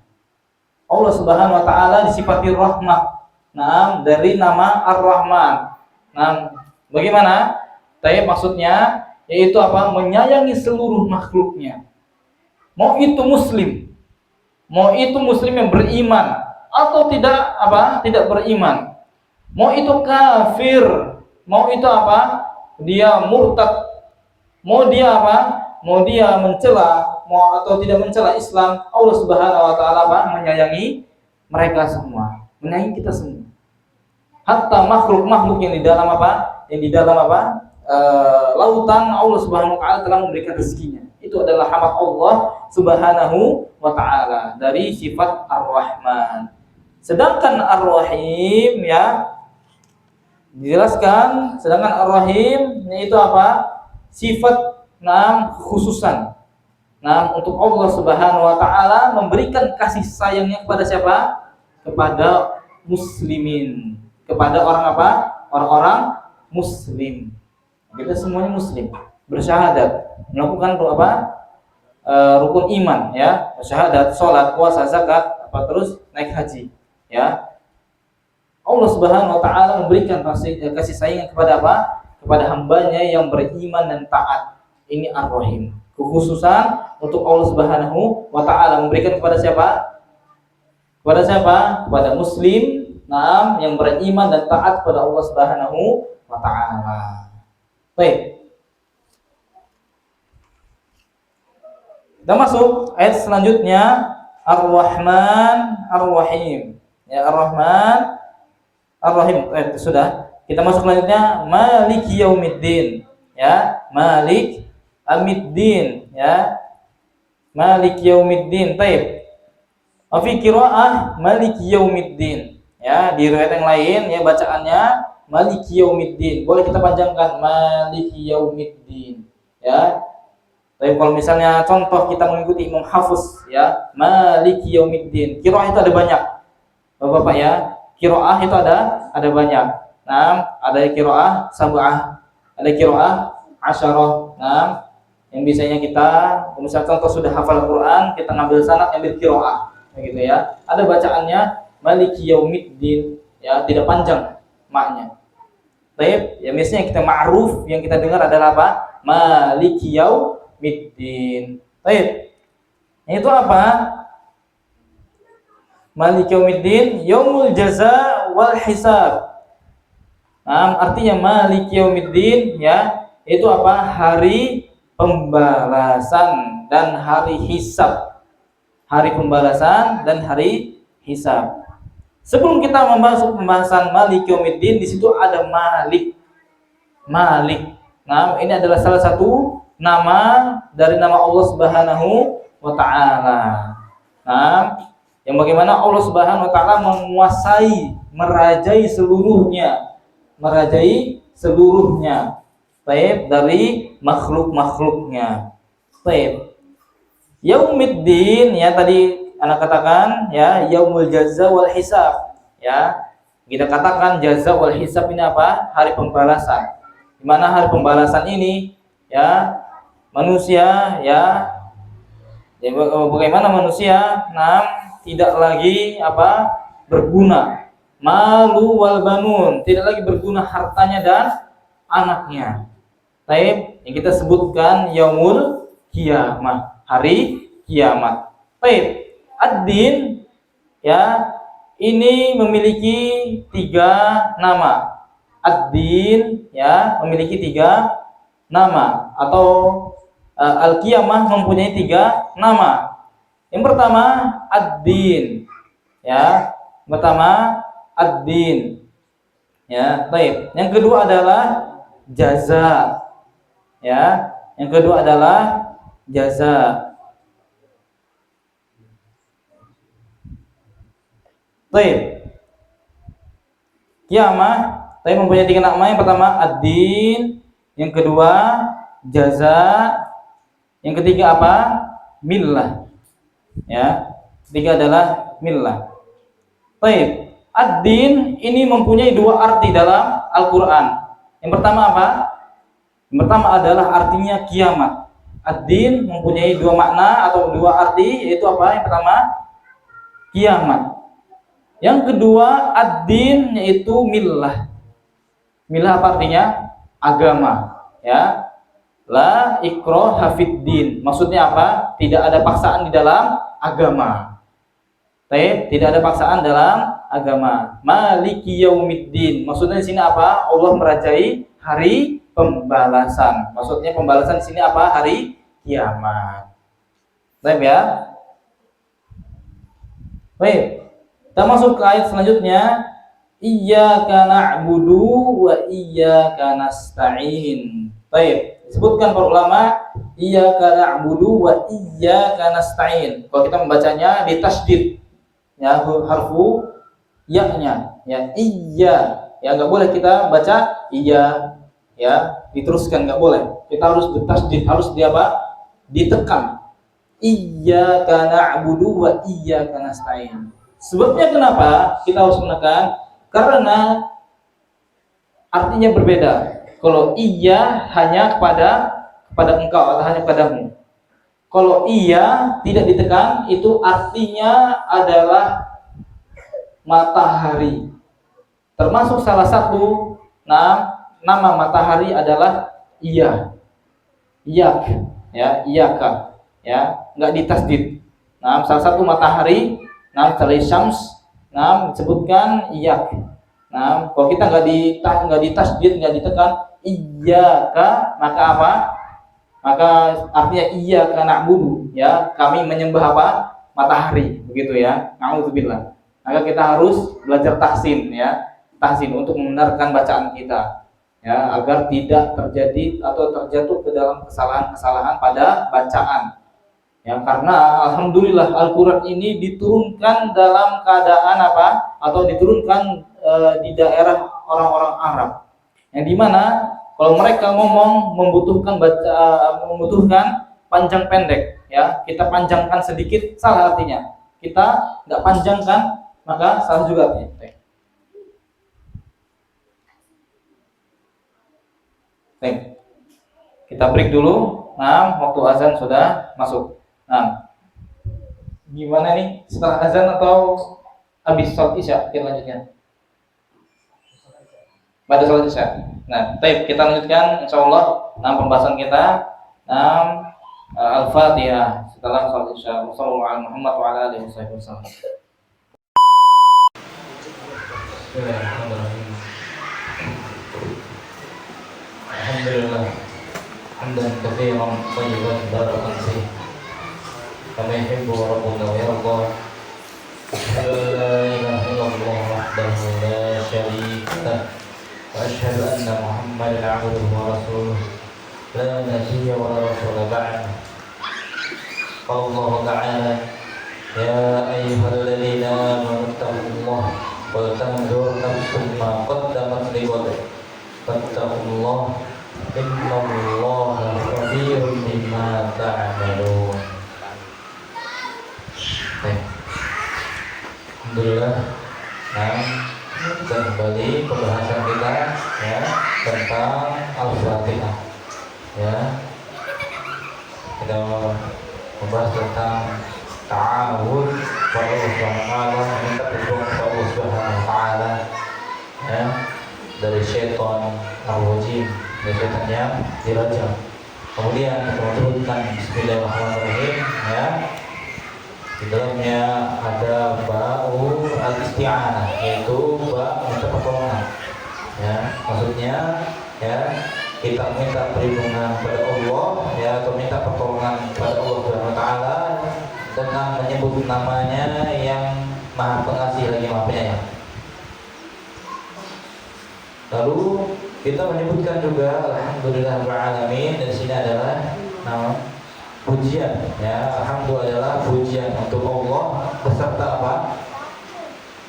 Allah Subhanahu wa taala disifati rahmah. Nah, dari nama Ar-Rahman. Nah, bagaimana? Maksudnya yaitu apa? Menyayangi seluruh makhluknya. Mau itu muslim yang beriman atau tidak apa? Tidak beriman. Mau itu kafir, mau itu apa? Dia murtad. Mau dia apa? Mau dia mencela, mau atau tidak mencela Islam, Allah Subhanahu wa taala menyayangi mereka semua, menyayangi kita semua. Hatta makhluk-makhluk yang di dalam apa? Yang di dalam apa? Lautan, Allah Subhanahu wa taala telah memberikan rezekinya. Itu adalah hamba Allah Subhanahu wa taala dari sifat Ar-Rahman. Sedangkan Ar-Rahim, ya, dijelaskan, sedangkan Ar-Rahim yaitu apa? Sifat khususan. Nah, untuk Allah Subhanahu wa taala memberikan kasih sayangnya kepada siapa? Kepada muslimin. Kepada orang apa? Orang-orang muslim. Kita semuanya muslim, bersyahadat, melakukan apa? Rukun iman, ya, bersyahadat, salat, puasa, zakat, apa terus naik haji, ya. Allah Subhanahu wa taala memberikan kasih sayang kepada apa? Kepada hambanya yang beriman dan taat. Ini Ar-Rahim. Kekhususan untuk Allah Subhanahu wa taala memberikan kepada siapa? Kepada siapa? Kepada muslim, yang beriman dan taat kepada Allah Subhanahu wa taala. Baik. Kita masuk ayat selanjutnya, Ar-Rahman Ar-Rahim. Ya, Ar-Rahman Ar-Rahim. Sudah. Kita masuk selanjutnya, Maliki Yaumiddin. Ya, Malik Amiddin, ya, Malik Yaumiddin. Taib. Fi qiraah Malik Yaumiddin. Ya, di riwayat yang lain ya bacaannya Malik Yaumiddin. Boleh kita panjangkan Malik Yaumiddin, ya. Tapi kalau misalnya contoh kita mengikuti Imam Hafiz, ya, Malik Yaumiddin. Qiraah itu ada banyak. Bapak-bapak, ya. Qiraah itu ada banyak. Nah, ada qiraah sab'ah, ada qiraah asyarah. Nah, yang biasanya kita, misalnya contoh sudah hafal Quran, kita ngambil sanad, ambil qiraah, begitu ya. Ada bacaannya Maliki Yaumiddin, ya, tidak panjang maknya. Baik, ya biasanya kita ma'ruf, yang kita dengar adalah apa? Maliki Yaumiddin. Baik. Itu apa? Maliki yaumiddin, yaumul jaza wal hisab. Nah, artinya Maliki yaumiddin ya, itu apa? Hari pembalasan dan hari hisab. Hari pembalasan dan hari hisab. Sebelum kita membahas pembahasan Maliki yaumiddin, di situ ada Malik. Malik. Nah, ini adalah salah satu nama dari nama Allah Subhanahu wa taala. Nah, yang bagaimana Allah Subhanahu wa taala menguasai, merajai seluruhnya. Merajai seluruhnya. Baik, dari makhluk-makhluknya. Baik. Yaumiddin ya, tadi anak katakan ya, yaumul jaza wal hisab ya. Kita katakan jaza wal hisab ini apa? Hari pembalasan. Di mana hari pembalasan ini ya, manusia ya, bagaimana manusia tidak lagi apa? Berguna. Malu wal banun, tidak lagi berguna hartanya dan anaknya. Baik, yang kita sebutkan yaumul kiamah, hari kiamat. Baik, ad-din ya, ini memiliki 3 nama. Ad-din ya, memiliki 3 nama, atau al-qiyamah mempunyai 3 nama. Yang pertama ad-din ya, pertama ad-din ya. Baik, yang kedua adalah jaza ya, yang kedua adalah jaza. Baik, kiamah tapi mempunyai 3 nama. Yang pertama ad-din, yang kedua jaza, yang ketiga apa? Millah ya. Ketiga adalah millah. Baik, ad-din ini mempunyai 2 arti dalam Al-Qur'an. Yang pertama apa? Yang pertama adalah artinya kiamat. Ad-din mempunyai 2 makna atau 2 arti, yaitu apa? Yang pertama kiamat. Yang kedua ad-din, yaitu millah. Millah apa artinya? Agama ya. La ikraha fid din. Maksudnya apa? Tidak ada paksaan di dalam agama. Baik, tidak ada paksaan dalam agama. Maliki yaumiddin. Maksudnya di sini apa? Allah merajai hari pembalasan. Maksudnya pembalasan di sini apa? Hari kiamat. Baik ya. Baik. Kita masuk ke ayat selanjutnya. Iyyaka na'budu wa iyyaka nasta'in. Baik, disebutkan para ulama iyyaka na'budu wa iyyaka nasta'in. Kalau kita membacanya di tasydid ya, harfu ya-nya ya, iya ya, enggak boleh kita baca iya ya diteruskan, enggak boleh. Kita harus bertasydid, harus di apa? Ditekan. Iyyaka na'budu wa iyyaka nasta'in. Sebabnya kenapa kita harus menekan? Karena artinya berbeda. Kalau iya hanya kepada engkau atau hanya padamu. Kalau iya tidak ditekan, itu artinya adalah matahari. Termasuk salah satu nama matahari adalah iya. Iyak ya, iyaka ya, enggak ditasdid. Salah satu matahari setelah syams disebutkan iyak. Kalau kita enggak ditasdid, enggak ditekan iyyaka, maka apa? Maka artinya iyyaka na'budu ya, kami menyembah apa? Matahari, begitu ya. Nauzubillah. Maka kita harus belajar tahsin ya, tahsin untuk membenarkan bacaan kita ya, agar tidak terjadi atau terjatuh ke dalam kesalahan-kesalahan pada bacaan. Ya, karena alhamdulillah Al-Qur'an ini diturunkan dalam keadaan apa? Atau diturunkan di daerah orang-orang Arab. Yang dimana kalau mereka ngomong membutuhkan panjang pendek ya, kita panjangkan sedikit salah artinya. Kita enggak panjangkan maka salah juga artinya. Baik. Kita break dulu. Waktu azan sudah masuk. Gimana nih, setelah azan atau habis sholat isya kita lanjutkan? Pada sholat isya. Baik, kita lanjutkan insyaallah pembahasan kita Al-Fatihah setelah sholat isya. Wassallallahu ala Muhammad wa ala alihi wasallam. Bismillahirrahmanirrahim. Alhamdulillah. Hamdan katsiran thayyiban barakan fihi. Kama yuhibbu rabbuna wa yarda. La ilaha illallah wahdahu la syarika lah. Wa asyhadu anna Muhammadan 'abduhu wa rasuluh. La nabiyya wa la rasula ba'da. Qala Allah ta'ala ya ayyuhalladzina amanu taqullaha wa tanzur nafsum ma qaddamat lighad. Fattaqullaha innallaha khabirun bima ta'malun. Alhamdulillah. Nah, kembali pembahasan kita ya tentang Al-Fatihah. Ya. Kita membahas tentang ta'awud kepada Allah Subhanahu wa taala, minta pertolongan kepada Allah Subhanahu wa taala ya dari syaitan ar-rajim, dari syaitan yang dirajam. Kemudian kita menyebutkan bismillahirrahmanirrahim ya. Di dalamnya ada ba'u al-isti'anah, yaitu ba minta pertolongan. Ya, maksudnya ya kita minta perlindungan kepada Allah ya, atau minta pertolongan kepada Allah Subhanahu wa taala dengan menyebut namanya yang Maha Pengasih lagi Maha Penyayang. Lalu kita menyebutkan juga alhamdulillah rabbil alamin, dan sini adalah nama pujian ya. Alhamdulillah adalah pujian untuk Allah beserta apa?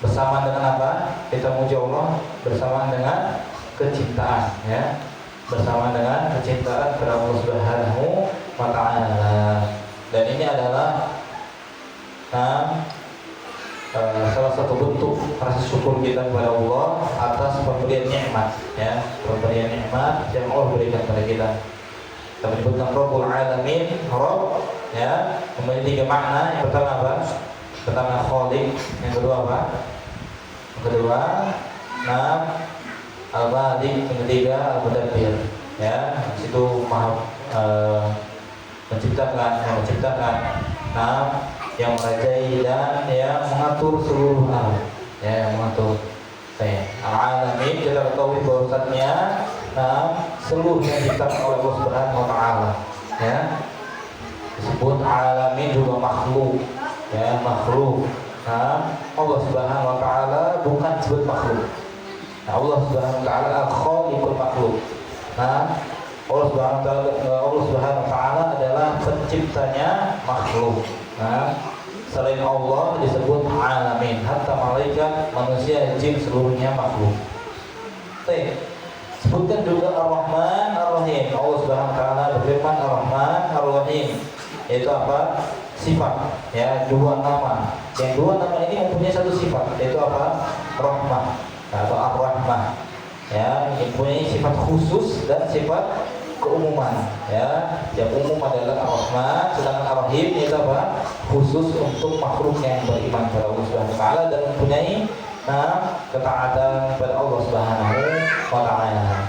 Bersama dengan apa? Kita muji Allah bersama dengan kecintaan ya. Bersama dengan kecintaan kepada Allah Subhanahu wa taala. Dan ini adalah salah satu bentuk rasa syukur kita kepada Allah atas pemberian nikmat ya, pemberian nikmat yang Allah berikan kepada kita. Kita menyebutkan Rabbul Alamin, Rabb ya, memiliki tiga makna. Yang pertama apa? Pertama Khaliq, yang kedua apa? Yang kedua Al-Badi, yang ketiga Al-Mudabbir ya. Situ Maha menciptakan, yang merajai dan yang mengatur seluruh alam ya, yang mengatur Al-Alamin. Kita ketahui bahwasannya seluruh yang diciptakan oleh Allah Subhanahu wa taala ya. Disebut alamin juga makhluk ya, makhluk. Allah Subhanahu wa taala bukan disebut makhluk. Allah Subhanahu wa taala al-khaliqul makhluk. Allah Subhanahu wa taala adalah penciptanya makhluk. Selain Allah disebut alamin, hatta malaikat, manusia, jin, seluruhnya makhluk. Sebutkan juga Ar-Rahman Ar-Rahim. Allah Subhanahu wa taala berfirman Ar-Rahman Ar-Rahim, yaitu apa? Sifat ya, dua nama. Yang dua nama ini mempunyai satu sifat, yaitu apa? Rahmah atau Ar-Rahmah ya, yang mempunyai sifat khusus dan sifat keumuman ya. Yang umum adalah Ar-Rahman, sedangkan Ar-Rahim itu apa? Khusus untuk makhluk yang beriman kepada Allah Subhanahu wa taala dan mempunyai ketaatan kepada Allah Subhanahu wa taala.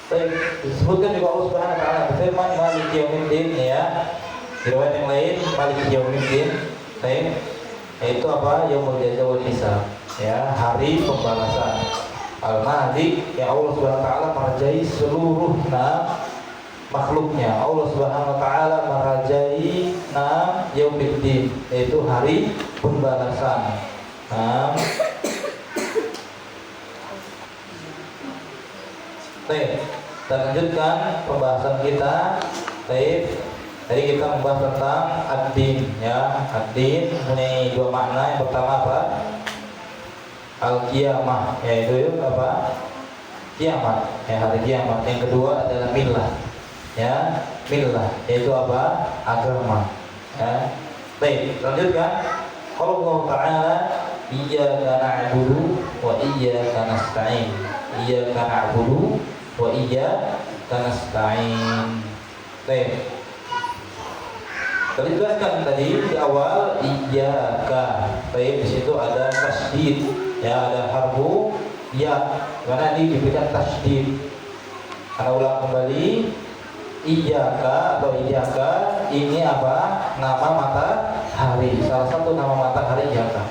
Baik, disebutkan juga Allah Subhanahu wa taala berfirman Maliki Yaumiddin ya. Di riwayat yang lain Maliki Yaumiddin, baik, yaitu apa? Yaumul jaza wal hisab ya, hari pembalasan. Al-Malik, yang Allah Subhanahu wa taala merajai seluruh makhluknya. Allah Subhanahu wa taala merajai Yaumiddin, yaitu hari pembalasan. Baik, kita lanjutkan pembahasan kita. Baik, tadi kita membahas tentang ad-din ya. Ad-din mempunyai dua makna. Yang pertama apa? Al-Qiyamah, yaitu apa? Kiamat ya, hari kiamat. Yang kedua adalah millah ya, millah yaitu apa? Agama ya. Baik, lanjutkan. Qala Allah Ta'ala iyyaka na'budu wa iyyaka nasta'in. Iyyaka na'budu wa iyyaka nasta'in. Baik, kita jelaskan tadi di awal iyyaka. Baik, di situ ada tasydid ya, ada harfu ya, karena ini diberikan tasydid. Karena ulang kembali, iyyaka atau iyyaka ini apa? Nama matahari, salah satu nama matahari iyyaka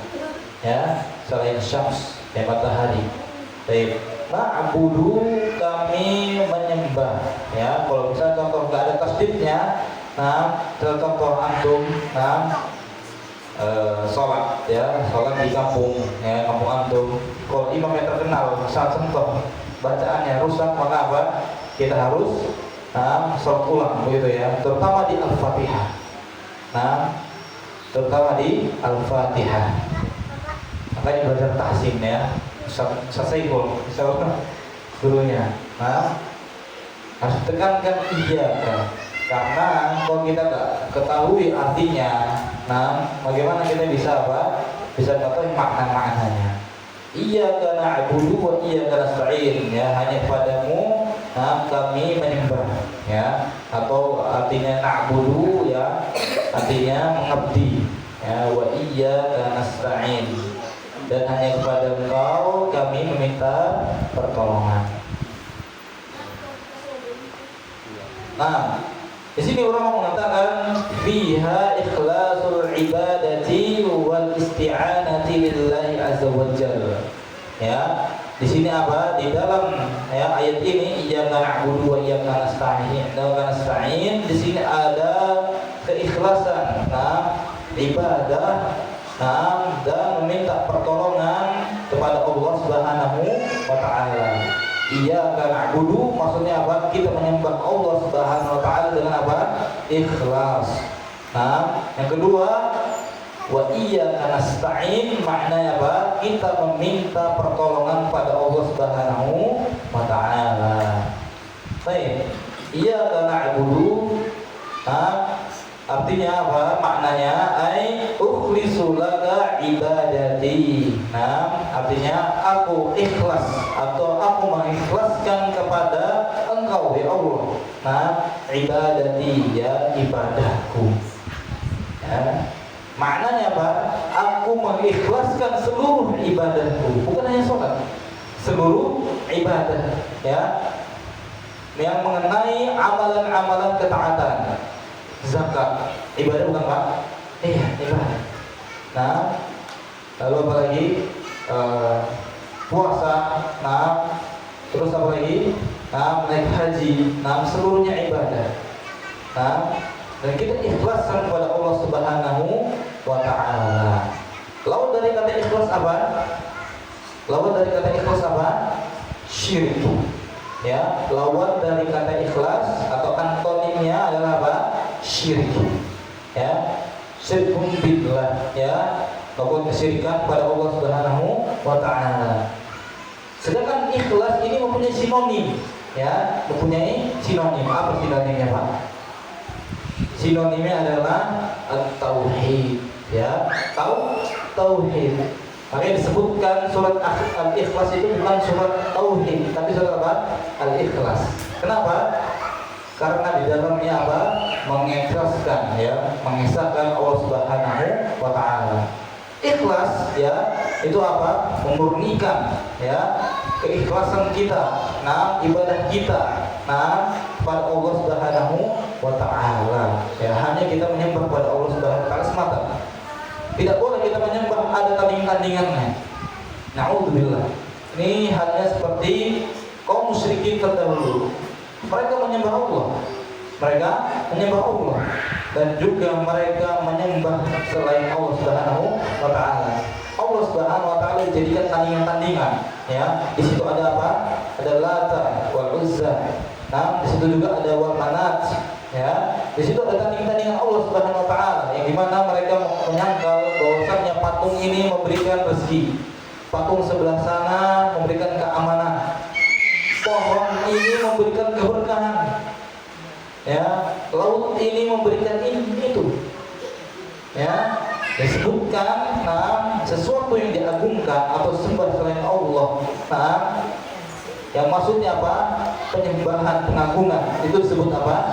ya, selain syams ya matahari. Baik. Na'budu kami menyembah. Ya, kalau misalnya contoh nggak ada tasdidnya, nah contoh antum, nah sholat ya, sholat di kampung ya, kampung antum. Kalau imam yang terkenal saat contoh bacaannya rusak, maka apa? Kita harus sholat ulang begitu ya, terutama di Al-Fatihah. Nah, terutama di Al-Fatihah. Makanya belajar tahsin ya. Selesai pun, misalnya gurunya, harus tekankan iya kan, karena kalau kita tak ketahui artinya, bagaimana kita bisa apa? Bisa mengetahui makna-maknanya. Iya karena abudu wa iya karena nasta'in ya, hanya padamu kami menyembah ya, atau artinya na'budu ya, artinya mengabdi ya, wa iya karena nasta'in, dan hanya kepada Engkau kami meminta pertolongan. Nah, di sini ulama mengatakan fiha ikhlasul ibadati wal isti'anati lillahi azza wajalla. Ya, di sini apa? Di dalam ya ayat ini iyyaka na'budu wa iyyaka nasta'in. Di sini ada keikhlasan, ibadah, dan meminta pertolongan kepada Allah Subhanahu wa taala. Iyyaka na'budu maksudnya apa? Kita menyembah Allah Subhanahu wa taala dengan apa? Ikhlas. Yang kedua, wa iyyaka nasta'in maknanya apa? Kita meminta pertolongan pada Allah Subhanahu wa taala. Baik. Iyyaka na'budu artinya apa? Maknanya ukhlisu laka ibadati. Artinya aku ikhlas atau aku mengikhlaskan kepada Engkau ya Allah. Ibadati ya ibadahku. Ya. Maknanya apa? Aku mengikhlaskan seluruh ibadahku, bukan hanya sholat, seluruh ibadah ya, yang mengenai amalan-amalan ketaatan. Zakat, ibadah bukan Pak? Iya, ibadah. Lalu apa lagi? Puasa, terus apa lagi? Naik haji, seluruhnya ibadah. Dan kita ikhlaskan kepada Allah Subhanahu wa taala. Lawan dari kata ikhlas apa? Syirik. Ya, lawan dari kata ikhlas atau antonimnya adalah apa? Syirik. Ya, syirkun billah ya, melakukan kesyirikan pada Allah Subhanahu wa taala. Sedangkan ikhlas ini mempunyai sinonim ya, mempunyai sinonim. Apa sinonimnya, Pak? Sinonimnya adalah at-tauhid ya, tauhid. Makanya disebutkan surat Al-Ikhlas itu bukan surat tauhid, tapi surat apa? Al-Ikhlas. Kenapa? Karena di dalamnya apa? Mengikhlaskan ya, mengesahkan Allah Subhanahu wa taala. Ikhlas ya, itu apa? Memurnikan ya, keikhlasan kita, ibadah kita, pada Allah Subhanahu wa taala. Ya, hanya kita menyembah pada Allah Subhanahu wa taala semata. Tidak boleh kita menyembah ada tanding-tandingannya. Na'udzubillah. Ini halnya seperti kaum musyrikin terdahulu. Mereka menyembah Allah. Dan juga mereka menyembah selain Allah Subhanahu wa taala. Allah Subhanahu wa taala dijadikan tandingan-tandingan, ya. Di situ ada apa? Ada Lata wal Uzza. Di situ juga ada Wal Manat, ya. Di situ ada tandingan-tandingan Allah Subhanahu wa taala yang dimana mereka menyangkal bahwasanya patung ini memberikan rezeki. Patung sebelah sana memberikan keamanan. Pohon ini memberikan keberkahan. Ya, laut ini memberikan ini itu. Ya, disebutkan sesuatu yang diagungkan atau sembah selain Allah. Yang maksudnya apa? Penyembahan, pengagungan. Itu disebut apa?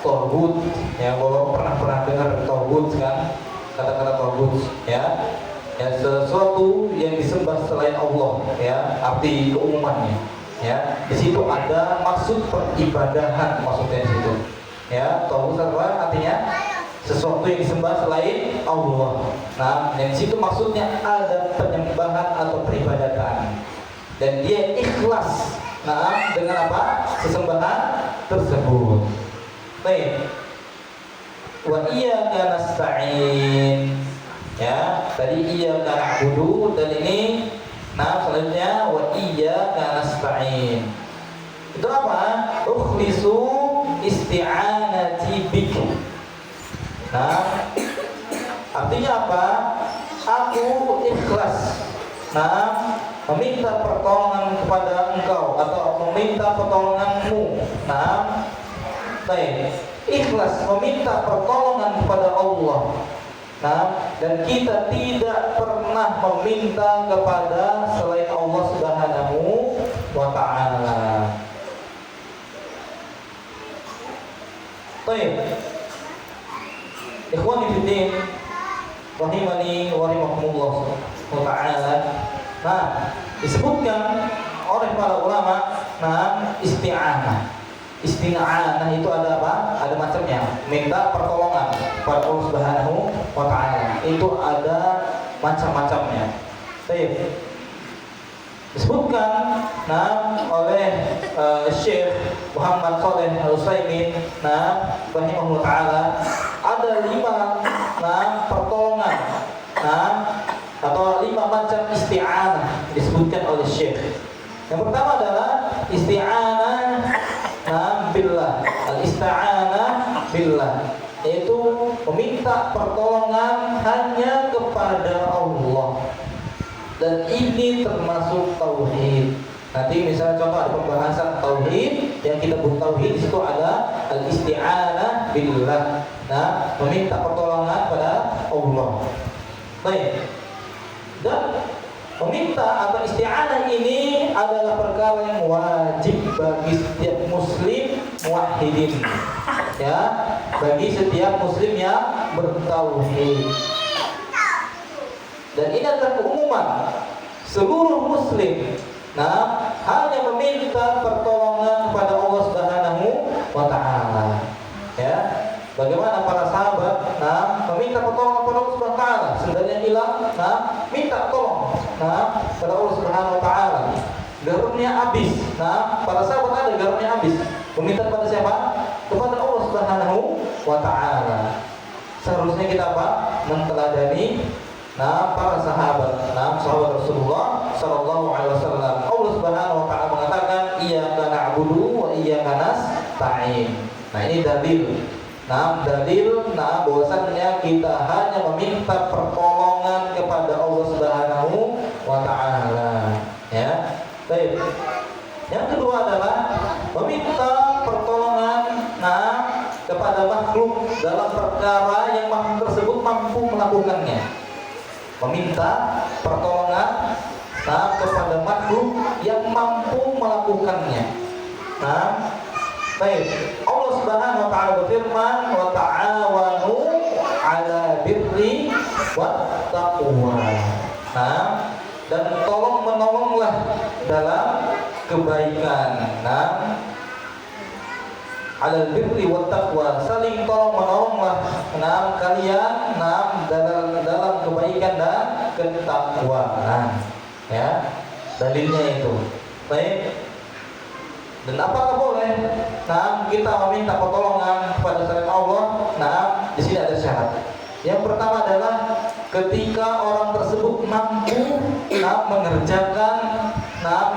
Tauhid. Ya, kalau pernah dengar tauhid kan? Kata-kata tauhid, ya. Ya, sesuatu yang disembah selain Allah, ya, arti keumumannya, ya. Di situ ada maksud peribadahan, maksudnya di situ, ya. Tauhid apa artinya? sesuatu yang disembah selain Allah. Nah, dan situ maksudnya ada penyembahan atau peribadatan. Dan dia ikhlas. Nah, dengan apa? Sesembahan tersebut. Baik. Wa iyyaka nasta'in. Ya, tadi iyyaka na'budu dan ini selanjutnya wa iyyaka nasta'in. Itu apa? Ukhlisu isti'anati bik. Nah, artinya apa? Aku ikhlas. Meminta pertolongan kepada engkau atau meminta pertolonganmu. Baik. Ikhlas meminta pertolongan kepada Allah. Dan kita tidak pernah meminta kepada selain Allah Subhanahu wa ta'ala. Baik. Ikhwani fiddin, rahimani wa rahimakumullah ta'ala. Disebutkan oleh para ulama, isti'anah. Isti'anah itu ada apa? Ada macamnya. Minta pertolongan kepada Allah Subhanahu wa ta'ala. Itu ada macam-macamnya. Baik. Disebutkan oleh Syekh Muhammad Shalih Al-Utsaimin rahimahullah taala ada 5 pertolongan atau 5 macam isti'anah disebutkan oleh Syekh. Yang pertama adalah isti'anah billah. Al-isti'anah billah yaitu meminta pertolongan hanya kepada Allah. Dan ini termasuk tauhid. Nanti misalnya contoh ada pembahasan tauhid yang kita buat tauhid, di situ ada al-isti'anah billah. Meminta pertolongan pada Allah. Baik. Dan meminta atau isti'anah ini adalah perkara yang wajib bagi setiap muslim muwahhidin. Ya, bagi setiap muslim yang bertauhid. Dan ini adalah keumuman seluruh muslim. Hanya meminta pertolongan kepada Allah Subhanahu wa ta'ala. Ya. Bagaimana para sahabat meminta pertolongan kepada Allah Subhanahu wa ta'ala, sendalnya hilang, minta tolong kepada Allah Subhanahu wa ta'ala. Garumnya habis. Para sahabat ada garumnya habis. Meminta kepada siapa? Kepada Allah Subhanahu wa ta'ala. Seharusnya kita apa? Menteladani para sahabat, sahabat Rasulullah sallallahu alaihi wasallam. Allah Subhanahu wa ta'ala mengatakan iyyaka na'budu wa iyyaka nasta'in. Ini dalil. Dalil bahwasannya kita hanya meminta pertolongan kepada Allah Subhanahu wa ta'ala. Ya. Baik. Yang kedua adalah meminta pertolongan kepada makhluk dalam perkara yang makhluk tersebut mampu melakukannya. Meminta pertolongan kepada makhluk yang mampu melakukannya. Baik. Allah Subhanahu wa ta'ala berfirman, "Wa ta'awanu 'ala birri wat taqwa." Dan tolong menolonglah dalam kebaikan. Alal birri wat taqwa, saling tolong menolonglah kalian dalam kebaikan dan ketakwaan. Ya, dalilnya itu. Baik. Dan apakah boleh kita meminta pertolongan kepada selain Allah? Di sini ada syarat. Yang pertama adalah ketika orang tersebut mampu mengerjakan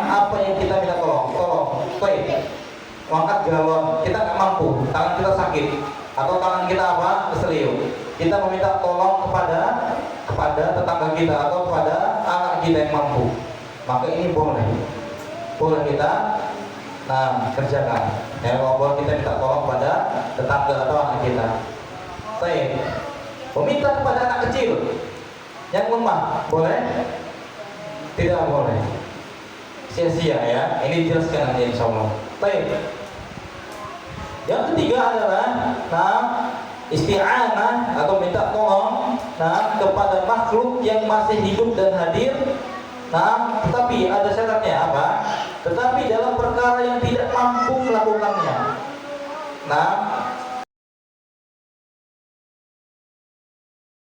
apa yang kita minta tolong. Baik. Mengangkat galon, kita nggak mampu, tangan kita sakit, atau tangan kita keseliu. Kita meminta tolong kepada tetangga kita atau kepada anak kita yang mampu. Maka ini boleh kita kerjakan. Ya, walaupun kita minta tolong kepada tetangga atau anak kita. Baik. Meminta kepada anak kecil yang lemah, boleh? Tidak boleh. Sia-sia ya. Ini jelaskan nanti insyaallah. Baik. Yang ketiga adalah isti'anah atau minta tolong kepada makhluk yang masih hidup dan hadir. Tetapi ada syaratnya apa? Tetapi dalam perkara yang tidak mampu melakukannya.